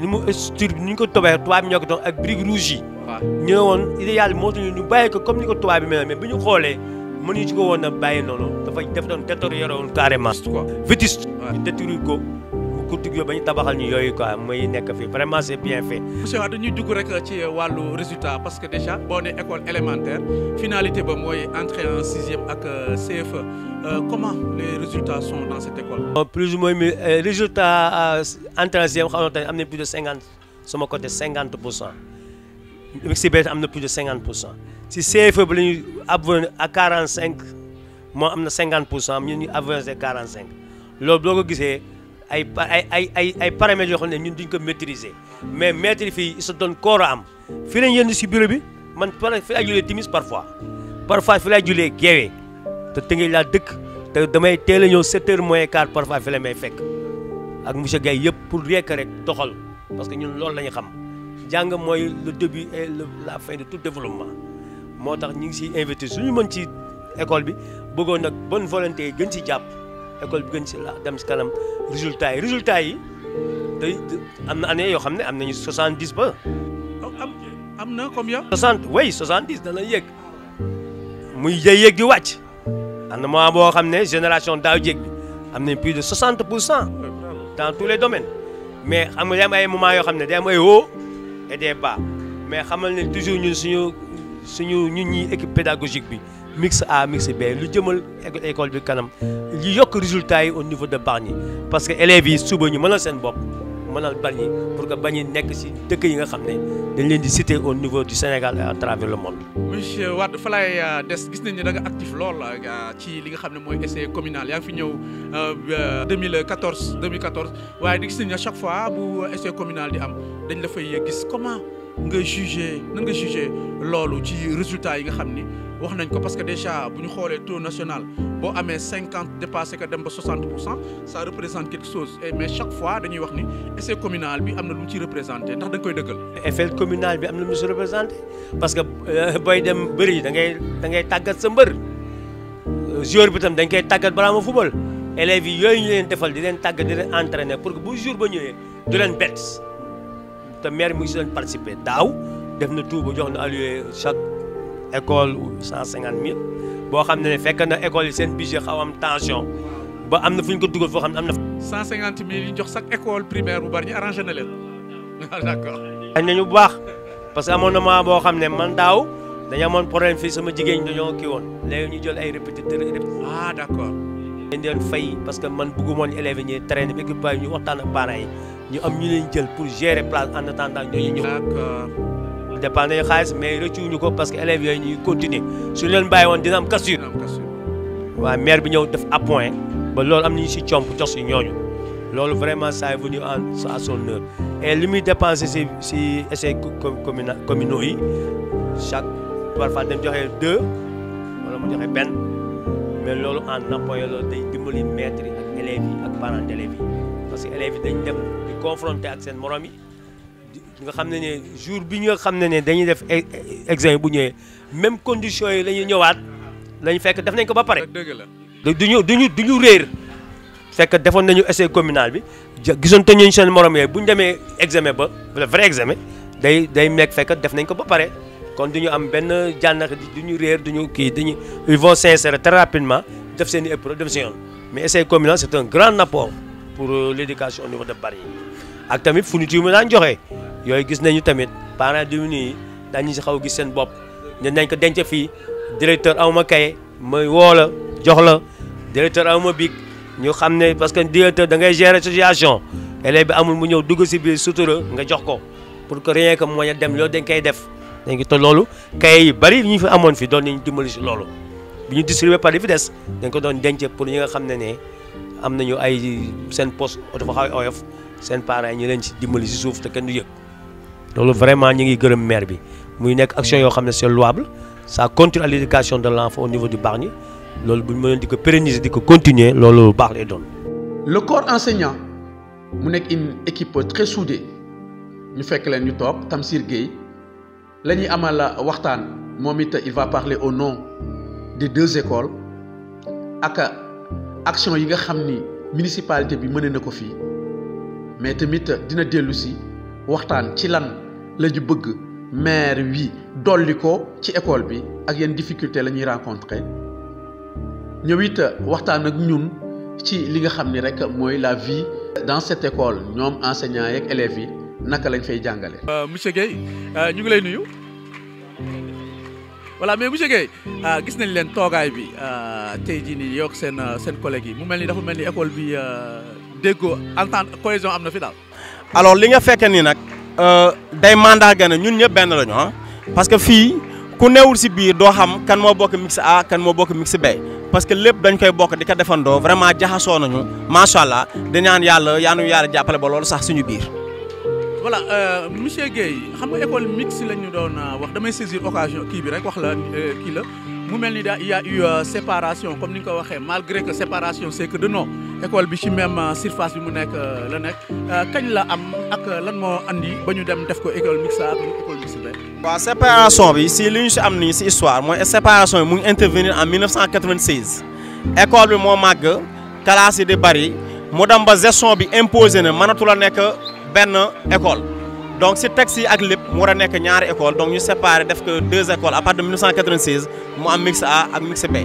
H: ni mu structure ni ñu ko tabaxee tubaab bi ñoo ko doon ak briques rouges yi.
G: waaw
H: ñu ne woon idéal moo tax ñu bàyyi ko comme ni ko tubaab bi mel mais bi ñu xoolee mënuñu ci ko woon a bàyyi noonu dafay def doon détérioré woon carrément.
G: quoi
H: vétuste. ñu détruire ko mu kurtig yo ba ñu tabaxal ñu yooyu quoi muy nekk fii vraiment c'est bien fait.
G: monsieur Wade dañuy dugg rek ci wàllu résultat parce que déjà boo nee école élémentaire finalité ba mooy entrée en 6e ak CFE comment les résultats sont dans cette école.
H: plus ou moins résultat entrée en 6e xam nga am na plus de 50 sama côté 50%. mixte bi am na plus de 50%. si CFE bi la ñuy abonné à 45 moo am na 50% ñun ñu avancé 45 loolu boo ko gisee ay paramètres yoo xam ne ñun duñ ko maîtriser mais maître fii il se donne corps à âme fii lañ yenn si bureau bi man fii laa julee timis parfois fii laa julee geewee te Tëngéej laa dëkk te damay teel a ñëw 7h moins quart parfois fi la may fekk ak monsieur Gaye yëpp pour rekk rek doxal parce que ñun loolu la ñu xam jàng mooy le début et la fin de tout développement moo tax ñu ngi siy invité suñu mën ci école bi bëggoon nag bonne volonté yi gën si jàpp école bi gën si la dem si kanam résultats yi day am na année yoo xam ne am nañu 70 ba.
G: am na combien.
H: 60 oui 70 dana yéeg muy yéeg di wàcc am na moment boo xam ne génération daaw jéeg bi am nañ plus de 60% dans tous les domaines mais xam nga day am ay moments yoo xam ne day am ay hauts et des bas mais xamal ne toujours ñun suñu ñun ñi équipe pédagogique bi mix A mix B lu jëmal école bi kanam li yokk résultats yi au niveau de Bargny parce que élèves yi suba ñu mënal seen bopp mënal Bargny pour que Bargny nekk si dëkk yi nga xam ne dañ leen di citer au niveau du Sénégal et à travers le monde.
G: monsieur Wade fa laay des gis nañ ne da nga actif lool ci li nga xam ne mooy essai communal yaa ngi fi ñëw 2014 waaye di gis nañ ne à chaque fois bu essai communal di am dañ la fay gis comment nga jugé nan nga jugé loolu ci résultats yi nga xam ni wax nañ ko parce que déjà bu ñu xoolee taux national boo amee 50 dépassé que dem ba 60% ça représente quelque chose mais chaque fois dañuy wax ni essai communal bi am na lu mu ciy représenté ndax da nga koy dëggal.
H: effet communal bi am na lu mu si représenté parce que booy dem bëri da ngay tàggat sa mbër joueur bi tam dañ koy tàggat balaa ma football élèves yi yooyu ñu leen defal di leen tàggat di leen entraîner pour que bu jour ba ñëwee du leen bett te maire mu ngi si doon participer daaw def na tout ba jox na alloué chaque école 150 000 boo xam ne fekk na école yi seen budget xaw am tension ba am na fu ñu ko dugal foo xam ne am na.
G: 150 000 yi ñu jox chaque école primaire bu bari ñu arrangé na leen d'accord.
H: dañ nañu bu baax parce que amoon na moment boo xam ne man daaw dañu amoon problème fii sama jigéen ñi dañoo kii woon léegi ñu jël ay répétiteurs
G: ah d'accord.
H: dañ leen fay parce que man bëggu moon élèves yi ñuy traîner équipement yi ñu waxtaan ak parents yi ñu am ñu leen jël pour gérer place en attendant ñooñu ñëw.
G: d'accord.
H: dépend nañu xaalis mais rëccuwuñu ko parce que élèves yooyu ñuy continuer su leen bàyyi woon dina am cassure. waaw maire bi ñëw def appoint ba loolu am nañu si comp jox si ñooñu loolu vraiment ça est venu à son heure et li muy dépensé si essais communaux yi chaque parfois dem joxe 2 wala mu joxe benn mais loolu en appoint loolu day dimbali maître yi ak élèves yi ak parents d'élèves yi parce que élèves yi dañ dem di confronter ak seen morom yi. nga xam ne jour bi nga xam ne dañuy def examen bu ñëwee même conditions yi la ñuy ñëwaat lañu fekk def nañ ko ba pare.
G: dëgg la
H: duñu réer fekk defoon nañu essai communal bi gisoon te ñu seen morom yooyu bu ñu demee examen ba le vrai examen day meeg fekk def nañ ko ba pare kon duñu am benn jànnax duñu réer duñu kii ils vont s'insérer très rapidement def seen i épreuve dem si yoon mais essai communal c'est un grand apport pour l'éducation au niveau de Bargny ak tamit fourniture yi daan joxe. yooyu gis nañu tamit parents démunis yi dañu si xaw a gis seen bopp ne nañ ko denc fii directeur awma kaye ma woo la jox la directeur awma bic ñu xam ne parce que directeur da ngay gérer situation élève bi amul mu ñëw dugg si biir sutura nga jox ko pour que rien que mooy dem loolu dañ koy def dañ ko te loolu kaye yi bari ñu fi amoon fi doon nañu dimbali si loolu bi ñu distribué par li fi des dañ ko doon denc pour ñi nga xam ne am nañu ay seen poste dafa xaw a oyof seen parents yi ñu leen si dimbali si suuf te kenn du yëg loolu vraiment ñu ngi gërëm maire bi muy nekk action yoo xam ne c'est louable ça contribue à l'éducation de l'enfant au niveau du Bargny loolu bu ñu mënoon di ko pérenniser di ko continuer loolu baax lay doon.
E: le corps enseignant mu nekk une équipe très soudée ñu fekk leen ñu toog Tamsir Gueye la ñuy amal waxtaan moom it il va parler au nom des 2 écoles ak action yi nga xam ni municipalité bi mëne na ko fii mais tamit dina dellu si. waxtaan ci lan la ñu bëgg maire wi dolli ko ci école bi ak yenn difficulté la ñuy rencontrer ñëw it waxtaan ak ñun ci li nga xam ni rek mooy la vie dans cette école ñoom enseignants yeeg élèves yi naka lañ fay jàngale.
G: monsieur Guèye ñu ngi lay nuyu voilà mais monsieur Guèye gis nañ leen toogaay bi tey jii nii yow ak seen collègues yi mu mel ni dafa mel ni école bi déggoo entente cohésion am na fi daal.
C: alors li nga fekkee nii nag day mandarga ne ñun ñëpp benn lañu ah parce que fii ku newul si biir doo xam kan moo bokk mix A kan moo bokk mix B parce que lépp dañ koy bokk di ko defandoo vraiment jaxasoo nañu macha allah di ñaan yàlla yàlla jàppale ba loolu sax suñu biir.
G: voilà monsieur Guèye xam nga école mixte la ñu doon wax damay saisir occasion kii bi rek wax la kii la mu mel ni il y a eu séparation comme ni nga ko waxee malgré que séparation c'est que de nom école bi ci même surface bi mu nekk la nekk kañ la am ak lan moo andi ba ñu dem def ko école mixte ak école mixte B.
C: waaw séparation bi si li ñu si am nii si histoire mooy séparation bi mu ngi intervenir en 1996 école bi moo màgg classe yi di bari mu dem ba gestion bi imposé na mënatu la nekk benn école donc si texte yi ak lépp mu war a nekk ñaari école donc ñu séparé def que 2 écoles à partir de 1996 mu am mix A ak mix B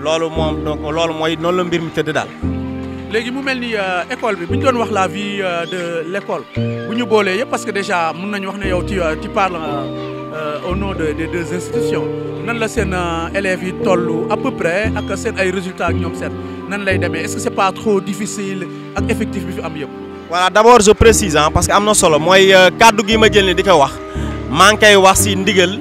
C: loolu moom donc loolu mooy noonu la mbir mi tëdd daal.
G: léegi mu mel ni école bi bu ñu doon wax la vie de l'école bu ñu boolee yëpp parce que déjà mën nañu wax ne yow tu parles au nom des deux institutions nan la seen élèves yi toll à peu près ak seen ay résultats ak ñoom seen nan lay demee est-ce que c'est pas trop difficile ak effectif bi fi am yëpp.
C: voilà d'abord je précise parce que am na solo mooy kàddu gi ma jël ni di ko wax maa ngi koy wax si ndigal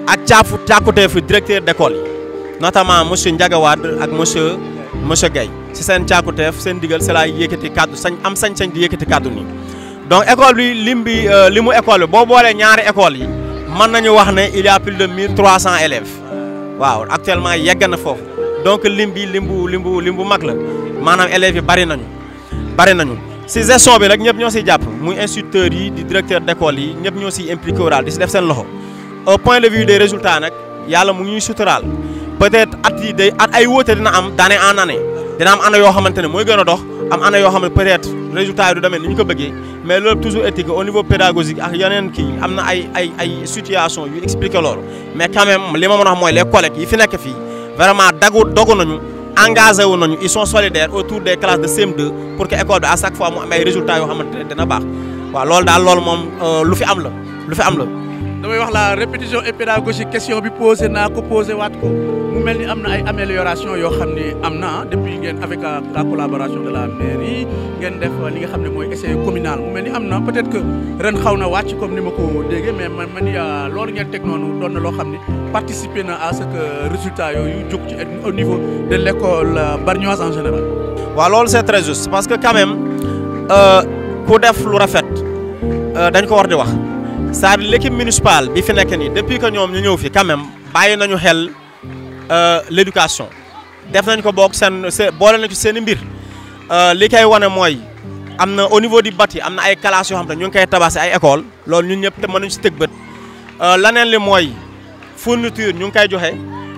C: ak càkkuteefu directeur d'école yi notamment monsieur Ndiaga Wade ak monsieur Guèye si seen càkkuteef seen ndigal c'est la yëkkati kàddu sañ-sañ di yëkkati kàddu nii. donc école bi limu école bi boo boolee ñaari école yi mën nañu wax ne il y a plus de 1300 élèves waaw actuellement yegg na foofu donc lim bu mag la maanaam élèves yi bari nañu. si gestion bi nag ñëpp ñoo siy jàpp muy instituteurs yi di directeur d'école yi ñëpp ñoo siy impliqué wu daal di si def seen loxo au point de vue des résultats nag yàlla mu ngi ñuy suturaal peut-être at ay wóote dina am d'année en année dina am année yoo xamante ne mooy gën a dox am année yoo xam ne peut-être résultats yi du demee ni ñu ko bëggee mais loolu toujours éthique au niveau pédagogique ak yeneen kii am na ay situation yu expliqué loolu mais quand même li ma mën a wax mooy les collègues yi fi nekk fii vraiment dogu nañu. engagé wu nañu ils sont solidaires autour des classes de CM2 pour que école bi à chaque fois mu am ay résultats yoo xamante ne dina baax waaw loolu moom lu fi am la.
G: damay wax la répétition et pédagogique question bi posé naa ko posé waat ko mu mel ni am na ay amélioration yoo xam ne am na depuis ngeen avec la collaboration de la mairie ngeen def li nga xam ne mooy essai communal mu mel ni am na peut-être que ren xaw na wàcc comme ni ma ko déggee mais man ni loolu ngeen teg noonu doon na loo xam ne participer na à ce que résultat yooyu jóg ci au niveau de l'école bargnoise en général.
C: waaw loolu c'est très juste parce que quand même ku def lu rafet dañ ko war di wax. c'est-à-dire l'équipe municipale bi fi nekk nii depuis que ñoom ñu ñëw fi quand même bàyyi nañu xel l'éducation def nañ ko boog boole nañ ci seen i mbir li koy wane mooy am na au niveau du bâti am na ay classes yoo xam ne ñu ngi koy tabax ay école loolu ñun ñëpp te mën nañu si tëg bët laneen li mooy fourniture ñu ngi koy joxe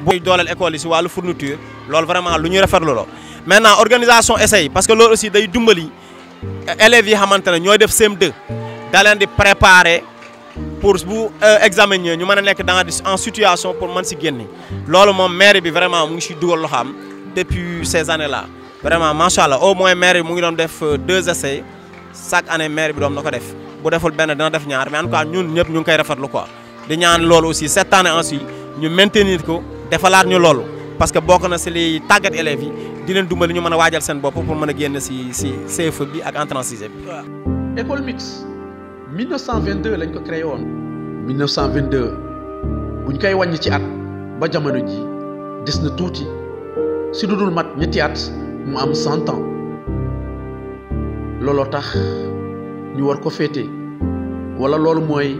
C: buy dooleel école yi si wàllu fourniture loolu vraiment lu ñuy rafetlu la maintenant organisation essai parce que loolu aussi day dimbali élèves yi xamante ne ñooy def CM2 da leen di préparer pour bu examen ñëwee ñu mën a nekk en situation pour mën si génn loolu moom maire bi vraiment mu ngi si dugal loxaam depuis ces années là vraiment macha allah au moins maire bi mu ngi doon def 2 essais chaque année maire bi doon na ko def bu deful benn dina def ñaar mais en tout cas ñun ñëpp ñu ngi koy rafetlu quoi di ñaan loolu aussi cette année ensuite ñu maintenir ko defalaat ñu loolu parce que bokk na si li tàggat élèves yi di leen dimbali ñu mën a waajal seen bopp pour mën a génn si CFE bi ak entrée en sixième bi.
E: école mixte 1922 lañ ko créé woon 1922 buñ koy wàññi ci at ba jamono ji des na tuuti si lu dul mat ñetti at mu am 100 ans looloo tax ñu war ko féete wala loolu mooy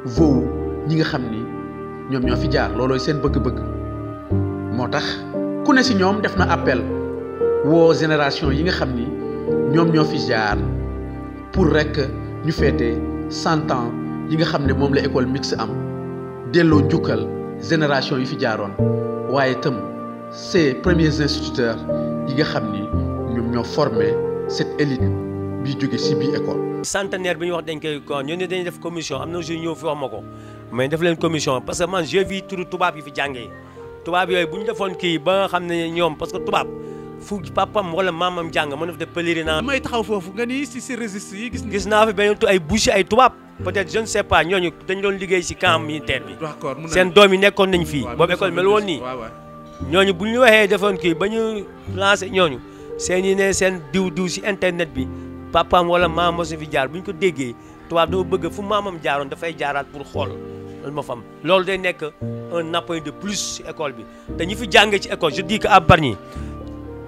E: voowu ñi nga xam ni ñoom ñoo fi jaar loolooy seen bëgg-bëgg moo tax ku ne si ñoom def na appel woo génération yi nga xam ni ñoom ñoo fi jaar pour rek ñu féete 100 ans yi nga xam ne moom la école mixte am delloo njukkal génération yi fi jaaroon waaye itam ces premiers instituteurs yi nga xam ni ñoom ñoo formé cette élite bi jóge ci biir école.
H: centenaire bi ñu wax dañ koy ko ñun dañuy def commission am na jour ñëw fi wax ma ko mais def leen commission parce que man j'ai vu turu tubaab yi fi jàngee tubaab yooyu bu ñu defoon kii ba nga xam ne ñoom parce que tubaab fu papam wala maamam jàng mën na fa def pèlerinage.
G: may taxaw foofu nga ni si registre yi
H: gis naa fi benn ay boucher ay tubaab peut-être je ne sais pas ñooñu dañu doon liggéey si camp militaire bi.
G: d'accord
H: seen doom yi nekkoon nañ fii. boobu école mel woon nii. ñooñu bu ñu waxee defoon kii ba ñu lancé ñooñu seen yi ne seen diw si internet bi papaam wala maam mosu fi jaar bu ñu ko déggee tubaab dama bëgg fu maamam jaaroon dafay jaaraat pour xool loolu moo fa am. loolu day nekk un appui de plus si école bi te ñi fi jàngee ci école je dis que à Bargny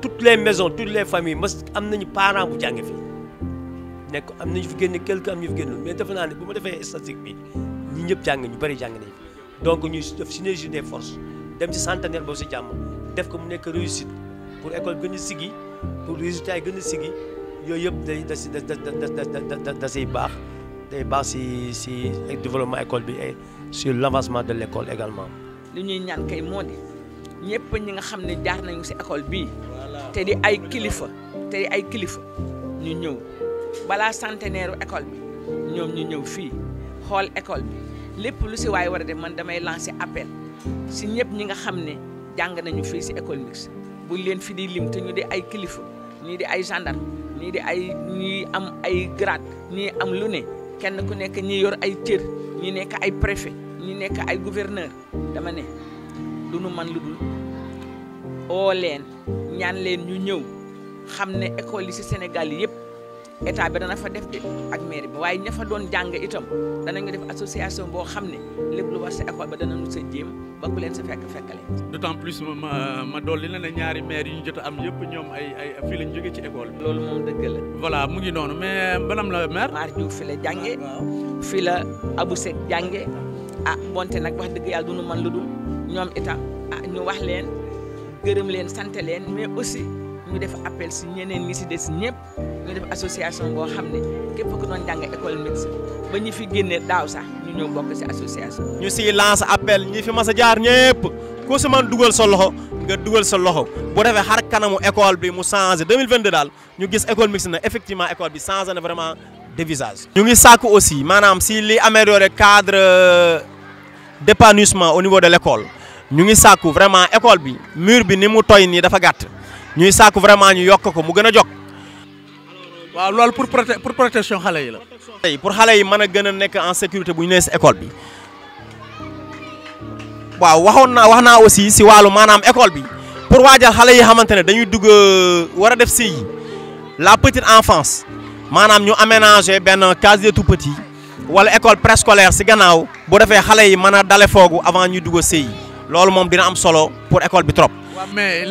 H: toutes les maisons toutes les familles mas am nañu parent bu jànge fi nekk am nañu fi génne quelque am ñu fi génn mais defe naa ne bu ma defee statistique bi ñi ñëpp jàng ñu bëri jàng nañ fi donc ñu def synergie des forces dem ci centenaire boobu si jàmm def ko mu nekk réussite pour école gën a sigi pour résultat yi gën a sigi yooyu yëpp da siy baax day baax si développement école bi et sur l'avancement de l'école également.
D: li ñuy ñaan kay moo di ñëpp ñi nga xam ne jaar nañu si école bii te di ay kilifa ñu ñëw balaa centenaire école bi ñoom ñu ñëw fii xool école bi lépp lu si waay war a def man damay lancer appel si ñëpp ñi nga xam ne jàng nañu fii si école mixte buñ leen fi di lim te ñu di ay kilifa ñii di ay gendarme ñii am ay grade ñii am lu ne kenn ku nekk ñi yor ay cër ñi nekk ay préfet ñi nekk ay gouverneur dama ne du nu man lu dul oo leen ñaan leen ñu ñëw xam ne école yi si Sénégal yi yëpp état bi dana fa def de ak mairie bi waaye ña fa doon jàng itam danañu def association boo xam ne lépp lu war si école ba danañu sa jéem ba ku leen sa fekkale.
G: d'autant plus ma dolli la ne ñaari maire yi ñu jot a am yëpp ñoom ay fii lañ jógee ci école bi.
D: loolu moom dëgg la.
G: voilà mu ngi noonu mais madame la maire.
D: Mar Diouf fi la jàngee fi la Abou Seck jàngee bonte nag wax dëgg yàlla du nu man lu dul ñoom itam ñu wax leen gërëm leen sant leen mais aussi ñu def appel si ñeneen ñi si des ñëpp ñu def association boo xam ne képp ku doon jàng école mixte ba ñi fi génne daaw sax ñu ñëw bokk si association.
C: ñu siy lance appel ñi fi mas a jaar ñëpp ku si man dugal sa loxo nga dugal sa loxo bu defee xar kanamu école bi mu changé 2022 daal ñu gis école mixte na effectivement école bi changé na vraiment de visage. ñu ngi sàkku aussi maanaam si li améliorer cadre d'épanouissement au niveau de l'école ñu ngi sàkku vraiment école bi mur bi ni mu toy nii dafa gàtt ñuy sàkku vraiment ñu yokk ko mu gën a jog.
G: waaw loolu pour protection xale yi la.
C: pour xale yi mën a gën a nekk en sécurité bu ñu nee si école bi waaw wax naa aussi si wàllu maanaam école bi pour waajal xale yi xamante ne dañuy dugg war a def CI la petite enfance maanaam ñu aménager benn case des tout petits wala école préscolaire si gannaaw bu defee xale yi mën a dale foogu avant ñuy dugg CI loolu moom dina am solo pour école bi trop.
G: waaw mais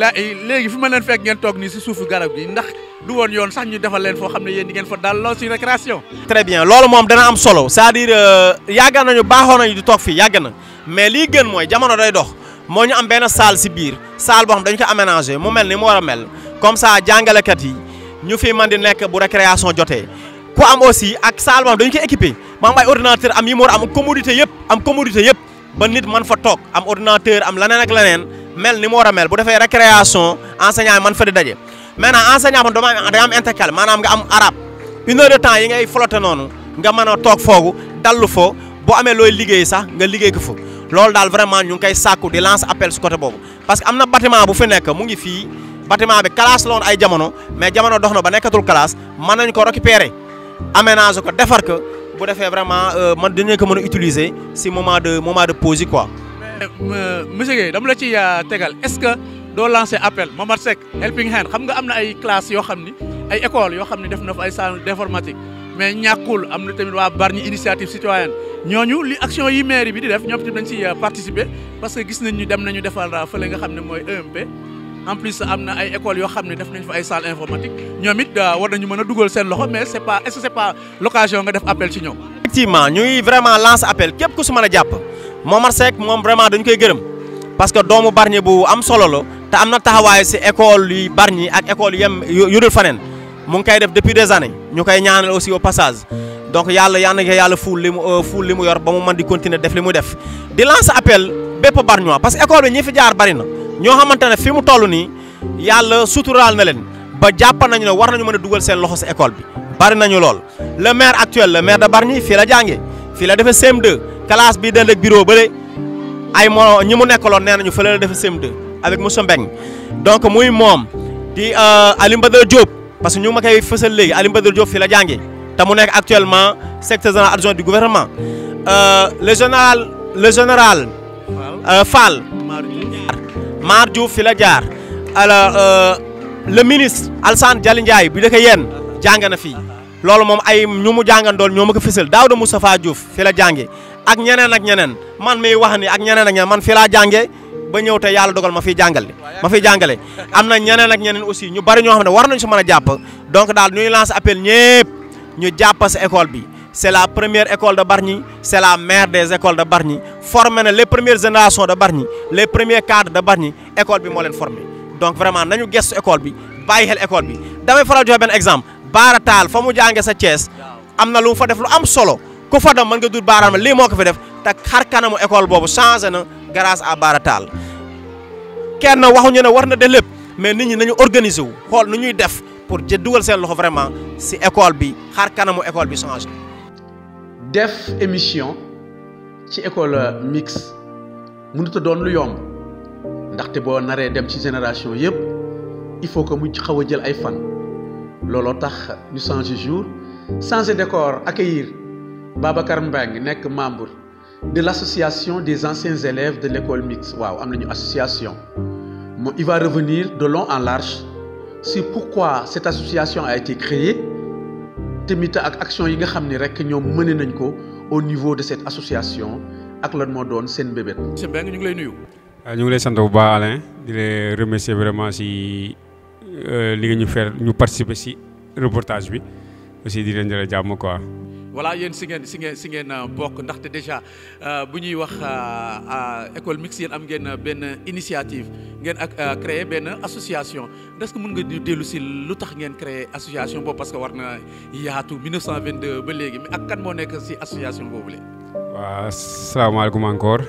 G: léegi fi ma leen fekk ngeen toog nii si suufu garab gi ndax du woon yoon sax ñu defal leen foo xam ne yéen di ngeen fa dalloo si récréation.
C: très bien loolu moom dana am solo c'est-à-dire yàgg nañu baaxoon nañu di toog fii yàgg na mais lii gën mooy jamono day dox moo ñu am benn salle si biir salle boo xam dañu ko aménager mu mel ni mu war a mel comme ça jàngalekat yi ñu fi mën di nekk bu récréation jotee ku am aussi ak salle boo xam dañu ko équipé maam ay ordinateur am yi mu war am commodité yëpp ba nit mën fa toog am ordinateur am leneen ak leneen mel ni mu war a mel bu defee récréation enseignant yi mën fa di daje maintenant enseignant man day am intercalé maanaam nga am arabe 1 heure de temps yi ngay flotter noonu nga mën a toog foogu dallu fo boo amee looy liggéey sax nga liggéey ko fa loolu daal vraiment ñu ngi koy sàkku di lancer appel su côté boobu parce que am na bâtiment bu fi nekk mu ngi fii bâtiment bi classe la woon ay jamono mais jamono dox na ba nekkatul classe mën nañu ko récupérer aménager ko defar ko bu defee vraiment man dinañ ko mën a utiliser si moment de pause yi quoi.
G: monsieur Guèye dama la ci tegal est-ce que doo lancer appel Momar Seck Helping Hand xam nga am na ay classes yoo xam ni ay écoles yoo xam ni def na fa ay salle d'informatique mais ñàkkul am na tamit waa Bargny initiative citoyenne ñooñu li action yi mairie bi di def ñoom tamit dañ ci participer parce que gis nañ ñu dem nañu defal fële nga xam ne mooy EMP en plus am na ay écoles yoo xam ne def nañ fa ay salle informatique ñoom it war nañu mën a dugal seen loxo mais est-ce que c'est pas l'occasion nga def appel ci ñoom.
C: effectivement ñuy vraiment lancer appel képp ku su mën a jàpp Momar Seck moom vraiment dañu koy gërëm parce que doomu Bargny bu am solo la te am na taxawaay si école yi Bargny ak école yu dul faneen mu ngi koy def depuis des années ñu koy ñaanal aussi au passage donc yàlla fuul li mu yor ba mu mën di continuer def li muy def di lancer appel bépp Bargnois parce que école bi ñi fi jaar bari na ñoo xamante ne fi mu toll nii yàlla suturaal na leen ba jàpp nañu ne war nañu mën a dugal seen loxo si école bi bari nañu lool. le maire actuel le maire de Bargny fii la jàngee fii la defee CM2 classe bi dend ak bureau bële ay ñi mu nekkaloon nee nañu fële la defee CM2 avec monsieur Mbeng donc muy moom di Alioune Badara Diop parce que ñu ma koy fësal léegi Alioune Badara Diop fii la jàngee te mu nekk actuellement secrétaire général adjoint du gouvernement le général Fall Mar Diouf fii la jaar alors le ministre Alassane Diallo Ndiaye bi dëkk yéen jàng na fii loolu moom ay ñu mu jàngandool ñoo ma ko fësal Daouda Moustapha Diouf fii la jàngee ak ñeneen ak ñeneen man miy wax ni ak ñeneen ak ñeneen man fii laa jàngee ba ñëw te yàlla dogal ma fiy jàngale am na ñeneen ak ñeneen aussi ñu bari ñoo xam ne war nañu si mën a jàpp donc daal ñuy lancer appel ñëpp ñu jàpp sa école bi c'est la première école de Bargny c'est la mère des écoles de Bargny formé na les premières générations de Bargny les premiers cadres de Bargny école bi moo leen formé donc vraiment nañu gëstu école bi bàyyi xel école bi damay faral joxe benn exemple Baara Taal fa mu jànge sa Thiès am na lu mu fa def lu am solo ku fa dem mën nga dut baaraam lii moo ko fi def te xar kanamu école boobu changé na grâce à Baara Taal kenn waxuñu ne war na de lépp mais nit ñi nañu organiser wu xool nu ñuy def pour dugal seen loxo vraiment si école bi xar kanamu école bi changé.
E: def émission ci école mixte mënut a doon lu yomb ndaxte boo naree dem ci génération yëpp il faut que mu xaw a jël ay fan looloo tax ñu changer jour changer décor accueillir Babacar Mbengue nekk membre de l'association des anciens élèves de l'école mixte waaw am nañu association moom il va revenir de long en large sur pourquoi cette association a été créée tamit ak action yi nga xam ni rek ñoom mëne nañ ko au niveau de cette association ak lan moo doon seen bébét.
G: monsieur Mbengue ñu ngi lay nuyu.
I: ñu ngi lay sant bu baax Alain di lay remercier vraiment si li nga ñu faire ñu participer si reportage bi aussi di leen jëlee jàmm quoi.
G: voilà yéen si ngeen bokk ndaxte déjà bu ñuy wax école mixte yéen am ngeen benn initiative ngeen ak créer benn association est-ce que mën nga dellu si lu tax ngeen créer association boobu parce que war na yaatu 1922 ba léegi mais ak kan moo nekk si association boobu la.
I: waaw salaamaaleykum encore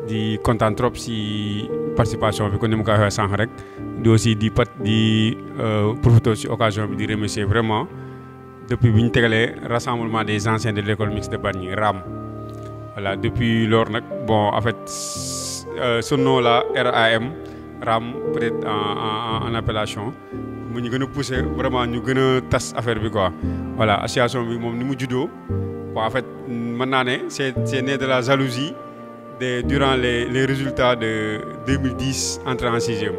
I: di kontaan trop si participation bi kon ni ma ko waxee sànq rek di aussi di profiter si occasion bi di remercier vraiment. Depuis bi ñu tegalee rassemblement des anciens de l'école mixte de Bargny RAM voilà depuis lors nag bon en fait ce nom là RAM peut-être en appellation mu ñu gën a pousser vraiment ñu gën a tas affaire bi quoi voilà association bi moom ni mu juddoo bon en fait mën naa ne c'est né de la jalousie durant les résultats de 2010 entrée en sixième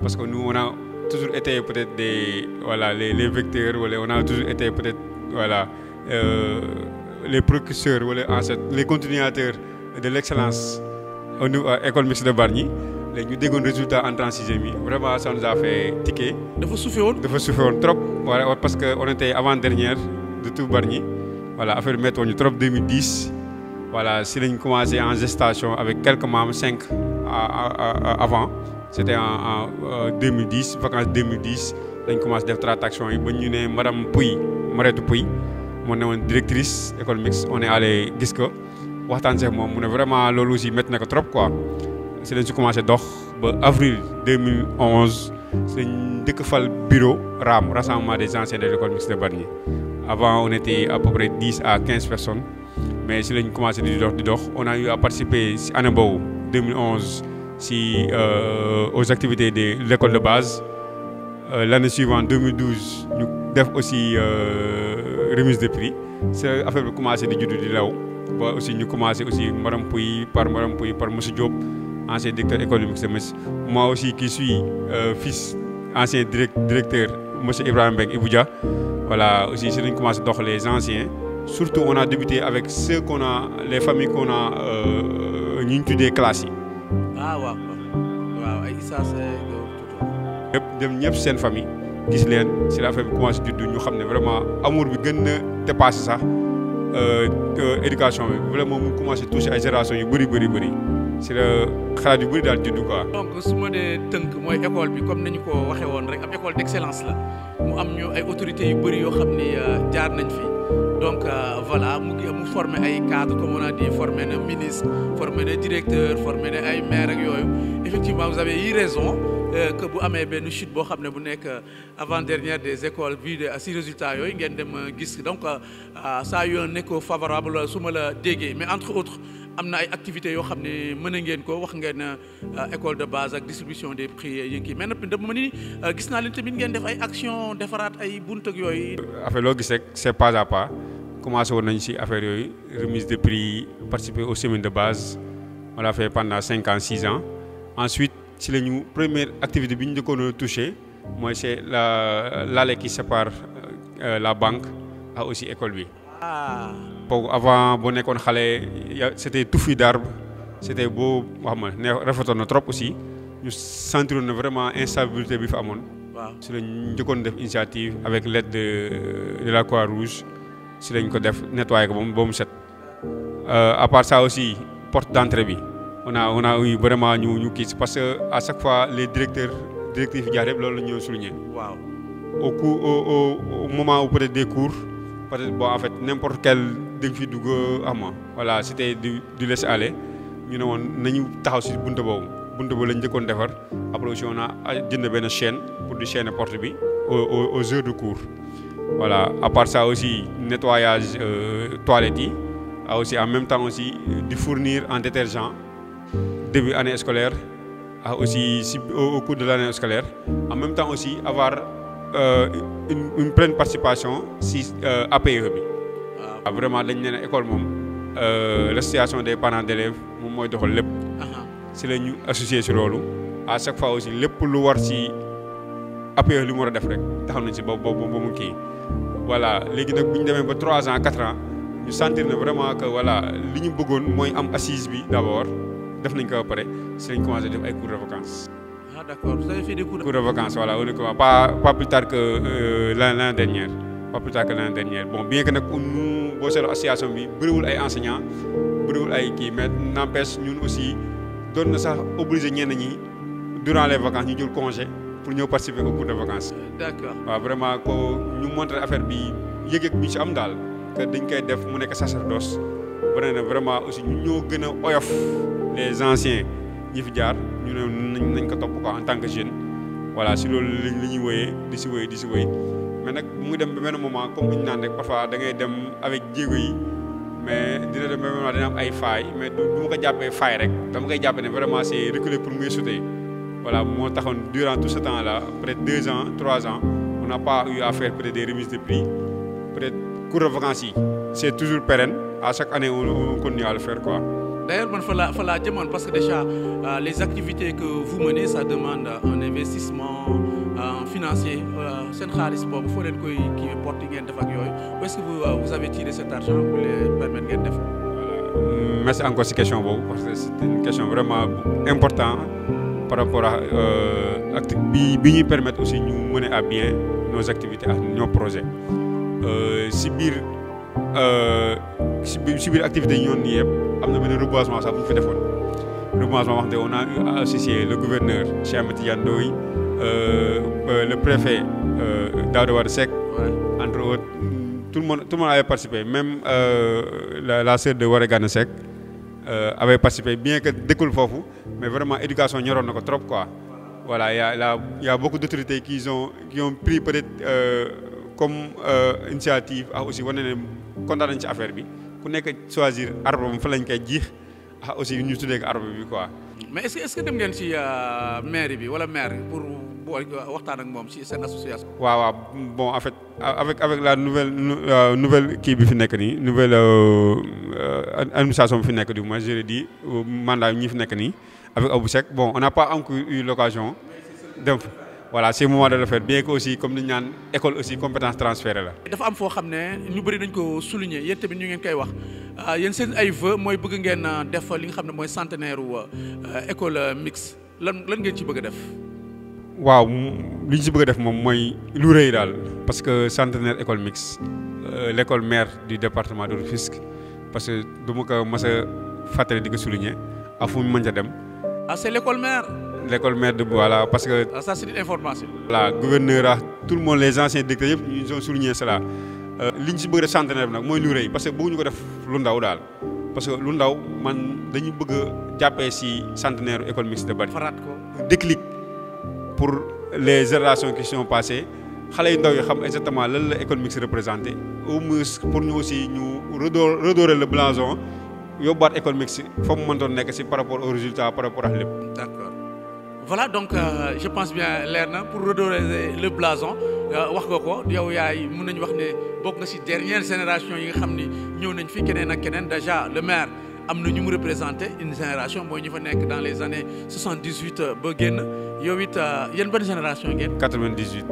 I: parce que nous on a toujours été peut-être les vecteurs wala on a toujours été peut-être les précurseurs wala en fait les continuateurs de l'excellence au niveau école mixte de Bargny léegi ñu déggoon résultat entrée en sixième yi vraiment ça nous a fait tiquer. dafa soufflé woon trop voilà parce que on était avant-dernière de tout Bargny voilà affaire bi métti woon ñu trop 2010 voilà si lañ commencé en gestation avec quelques membres 5 avant. C'était en 2010 vacances 2010 lañ commencé def traction yi ba ñu ne madame Mareetu Pouy moo ne woon directrice école mixte on est allé gis ko waxtaan seeg moom mu ne vraiment loolu aussi métti na ko trop quoi si lañ si commencé dox ba avril 2011 si lañ dëkk fal bureau RAM rassemblement des anciens de l'école mixte de Bargny avant on était à peu près 10 à 15 personnes mais si lañ commencé di dox on a eu à participer si année boobu 2011 aux activités de l'école de base l'année suivante 2012 ñu def aussi remise de prix c'est affaire bi commencé di juddu di law ba aussi ñu commencé aussi madame Pouy par monsieur Diop ancien directeur école mixte de Metz moi aussi qui suis fils ancien directeur monsieur Ibrahima Mbengue Ibou Dia voilà aussi c'est lañ commencé dox les anciens surtout on a débuté avec ceux qu'on a les familles qu'on a ñu tuddee classes yi.
G: waaw ay Issa
I: ñëpp dem ñëpp seen famille gis leen si la affaire bi commencé juddu ñu xam ne vraiment amour bi gën na dépassé sax éducation bi vraiment mu commencé toucher ay génération yu bëri si la xalaat yu bëri daal juddu quoi.
G: donc su ma dee tënk mooy école bi comme nañu ko waxee woon rek ab école d'excellence la mu am ñu ay autorités yu bëri yoo xam ni jaar nañ fi donc voilà mu formé ay cadres comme on a dit formé na ministre formé na directeur formé na ay maire ak yooyu effectivement vous avez eu raison que bu amee benn chute boo xam ne bu nekk avant-dernière des écoles vu de si résultats yooyu ngeen dem gis donc ça a eu un écho favorable su ma la déggee mais entre autres am na ay activités yoo xam ne mën ngeen ko wax ngeen école de base ak distribution des prix yi kii mais nag dama ni gis naa leen tamit ngeen def ay action defaraat ay bunt ak yooyu.
I: affaire loo gis rek c'est pas à pas commencé woon nañu ci affaire yooyu remise de prix participer aux semaines de base on l'a fait pendant 5 ans 6 ans ensuite ci la ñu première activité bi ñu njëkkoon a touché mooy c'est l'allée qui sépare la banque ak aussi école bi. Pour avant boo nekkoon xale c'était touffu d'arbres c'était beau wax ma ne rafetoon na trop aussi ñu sentiroon na vraiment instabilité bi fa amoon.
G: waaw
I: si lañ njëkkoon def initiative avec l'aide de la Croix-Rouge si lañ ko def nettoyer ko ba mu set. À part ça aussi porte d'entrée bi on a eu vraiment ñu kii parce que à chaque fois les directifs yi jaar yëpp loolu la ñu souligner.
G: waaw
I: au moment où peut-être des cours. Peut-être bon en fait n'importe quel dañ fi dugg ama voilà c'était du laisser aller ñu ne woon nañu taxaw ci buntu boobu lañ njëkkoon defar après aussi on a jënd benn chaîne pour di chaîner porte bi aux heures de cours voilà à part ça aussi nettoyage toilettes yi aussi en même temps aussi di fournir en détergent début année scolaire aussi au cours de l'année scolaire en même temps aussi avoir une pleine participation si APE bi. waaw vraiment dañ ne école moom l'association des parents d'élèves moom mooy doxal lépp. si la ñu associé si loolu. à chaque fois aussi lépp lu war si APE li mu war a def rek taxaw nañ si ba mu kii. voilà léegi nag bu ñu demee ba 3 ans 4 ans ñu sentir ne vraiment que voilà li ñu bëggoon mooy am assise bi d'abord def nañ ko ba pare si lañ commencé def ay cours de vacances.
G: Ah d'accord, vous avez fait des cours
I: de vacances, voilà, pas plus tard que l'année dernière. Pas plus tard que l'année dernière. Bon, bien que nous, boo seetloo association bi bëriwul ay enseignants bëriwul ay kii mais n'empêche ñun aussi doon na sax obligé ñenn ñi durant les vacances ñu jël congé pour ñëw participer au cours de vacances.
G: D'accord.
I: waaw vraiment ko ñu montrer affaire bi yëg-yëg bi ñu si am daal que dañ koy def mu nekk sacerdoce vraiment aussi ñu ñoo gën a oyof les anciens. ñi fi jaar ñu ne nañ ko topp quoi en tant que jeune voilà si loolu li ñuy wéyee di si wéy mais nag mu dem ba benn moment comme bu ñu naan rek parfois da ngay dem avec jéego yi mais dina dem ba moment dina am ay failles mais du ma ko jàppee faille rek dama koy jàppee ne vraiment c'est reculer pour mieux sauter voilà moo taxoon durant tout ce temps là peut-être 2 ans 3 ans on n'a pas eu à faire peut-être des remises de prix peut-être cours de vacances yi c'est toujours pérenne à chaque année on continue à le faire quoi.
G: D'ailleurs, man fa la jëmoon parce que déjà les activités que vous menez ça demande un investissement financier seen xaalis boobu foo leen koy kii porte ngeen def ak yooyu où est-ce que vous avez tiré cet argent pour les permettre ngeen def.
I: Voilà. Merci encore si question boobu parce que c'est une question vraiment importante par rapport à bi ñuy permettre aussi ñu mener à bien nos activités ak nos projets si biir activités yi ñoon nii yëpp. am na benn reboisement sax bu ñu fi defoon reboisement wax dëgg on a eu associé le gouverneur Cheikh Ahmed Tidiane Ndoye le préfet Daouda Wade Seck entre autres tout le monde avait participé même la sœur de Waragana Seck avait participé bien que dëkkul foofu mais vraiment éducation ñoroon na ko trop quoi voilà y a beaucoup d'autorités qui ont pris peut-être comme initiative ak aussi wane ne kontaan nañ ci affaire bi ku nekk choisir arbre bi fa lañ koy jiix aussi ñu tuddee ko arbre bi quoi.
G: mais est-ce que dem ngeen ci mairie bi wala maire pour waxtaan ak moom ci seen association.
I: waaw bon en fait avec la nouvelle kii bi fi nekk nii nouvelle administration bi fi nekk du moins je l'ai dit mandat ñi fi nekk nii avec Abou Seck bon on n'a pas encore eu l'occasion de. voilà c'est le moment de le faire bien que aussi comme ni ñu naan école aussi compétence transférée la.
G: dafa am foo xam ne ñu bëri dañ ko souligner yéen tamit ñu ngeen koy wax yéen seen ay vœux mooy bëgg ngeen def li nga xam ne mooy centenaire école mixte lan ngeen ci bëgg a def.
I: waaw li ñu ci bëgg a def moom mooy lu rëy daal parce que centenaire école mixte l'école mère du département de Rufisque parce que du ma ko mas a fàttali di ko souligner ak fu mu mën a dem.
G: ah c'est l'école mère.
I: L'école mère de voilà parce que.
G: ça c'est une information.
I: voilà gouverneur tout le monde les anciens directeurs yëpp ñu ont souligné cela. li ñu si bëgg a def centenaire bi nag mooy lu rëy parce que bëgguñu ko def lu ndaw daal parce que lu ndaw man dañu bëgg a jàppee si centenaire école mixte de Bargny.
G: faraat ko
I: déclic pour les générations qui sont passées xale yu ndaw yi xam exactement lan la école mixte représenté au moins pour ñu aussi ñu redorer le blason yóbbuwaat école mixte fa mu mëntoon nekk si par rapport au résultat par rapport ak lépp.
G: D'accord. Voilà donc je pense bien leer na pour redorer le blason wax nga ko yow yaay mën nañu wax ne bokk nga ci dernière génération yi nga xam ni ñëw nañ fi keneen ak keneen déjà le maire am na ñu mu représenté une génération mooy ñu fa nekk dans les années 78 ba génn yow it yéen ban génération ngeen.
I: 98.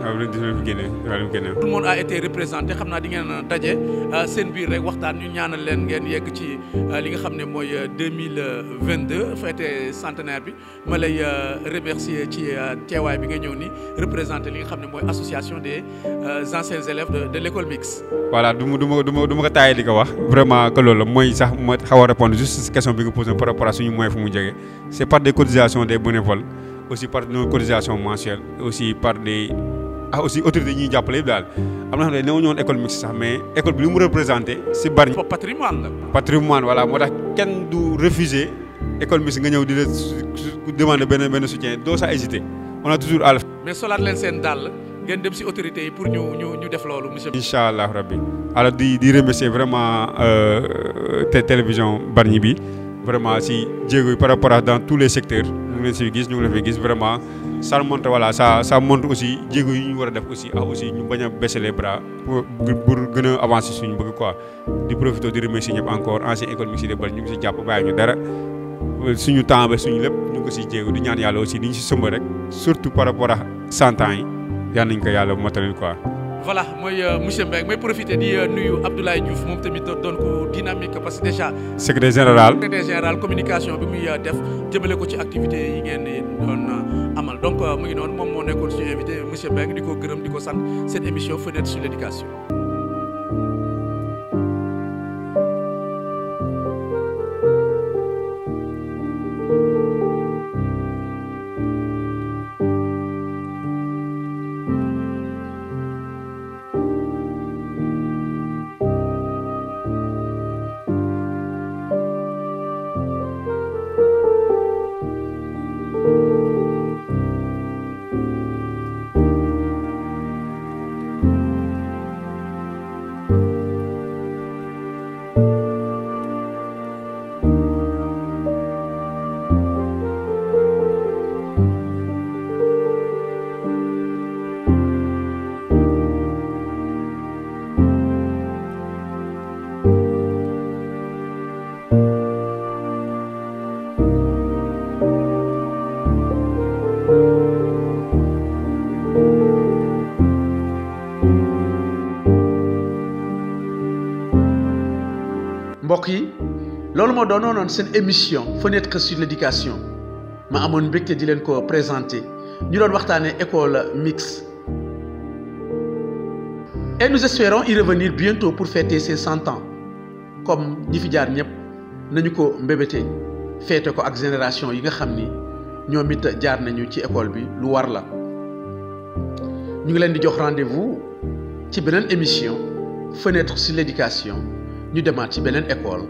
I: waaw lu génne.
G: tout le monde a été représenté xam naa di ngeen daje seen biir rek waxtaan ñu ñaanal leen ngeen yegg ci li nga xam ne mooy 2022 fête centenaire bi ma lay remercier ci teewaay bi nga ñëw ni représenté li nga xam ne mooy association des anciens élèves de l'école mixte.
I: voilà du ma ko taayee di ko wax vraiment que loolu la mooy sax ma xaw a répondre juste si question bi nga posé par rapport à suñu moyen fu mu jege c'est par des cotisations des bénévoles aussi par nos cotisations mensuelles aussi par des aussi autorités ñuy jàppale yëpp daal am na xam ne néew ñoon école mixte sax mais école bi li mu représenté si Bargny
G: patrimoine la.
I: patrimoine voilà moo tax kenn du refuser école mixte nga ñëw di la demander benn soutien doo sax hésiter on a toujours à le.
G: mais solaat leen seen dàll ngeen dem si autorités yi pour ñu def loolu monsieur.
I: incha allah rabbi alors di remercier vraiment télévision Bargny bi vraiment si jéego yi par rapport à dans tous les secteurs ñu ngi leen si gis ñu ngi leen fi gis vraiment. ça montre voilà ça montre aussi jéego yi ñu war a def aussi aussi ñu bañ a baisser les bras pour gën a avancer suñu bëgg quoi di profiter di remercier ñëpp encore ancienne école mixte de Bargny ñu ngi si jàpp bàyyi ñu dara suñu temps ba suñu lépp ñu ngi ko si jéego di ñaan yàlla aussi di ñu si sëmb rek surtout par rapport à 100 ans yi yal nañu ko yàlla motalil quoi.
G: voilà mooy monsieur Mbengue may profiter di nuyu Abdoulaye Diouf moom tamit doon ko dynamique parce que déjà.
I: secrétaire général
G: communication bi muy def jëmale ko ci activités yi ngeen doon amal donc mu ngi noonu moom moo nekkoon suñu invité monsieur Mbengue di ko gërëm di ko sant cette émission Fenêtre sur l'éducation.
E: mbokk yi loolu moo doonoon seen émission Fenêtre sur l'éducation ma amoon mbégte di leen ko présenter ñu doon waxtaanee école mixte et nous espérons y revenir bientôt pour fêter ses 100 ans comme ñi fi jaar ñëpp nañu ko mbébétee féete ko ak génération yi nga xam ni ñoom it jaar nañu ci école bi lu war la ñu ngi leen di jox rendez-vous ci beneen émission Fenêtre sur l'éducation ñu demaat ci beneen école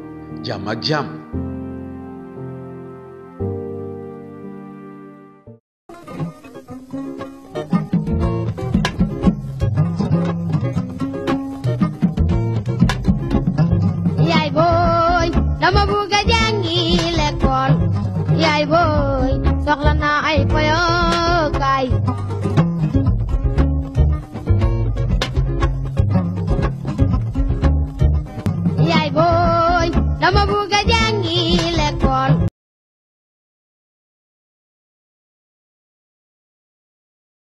E: jàmm ak jàmm.
B: yaay booy dama bugg a jàngi l'école yaay booy soxla naa ay poyokaay yaay booy dama bugg a jàngi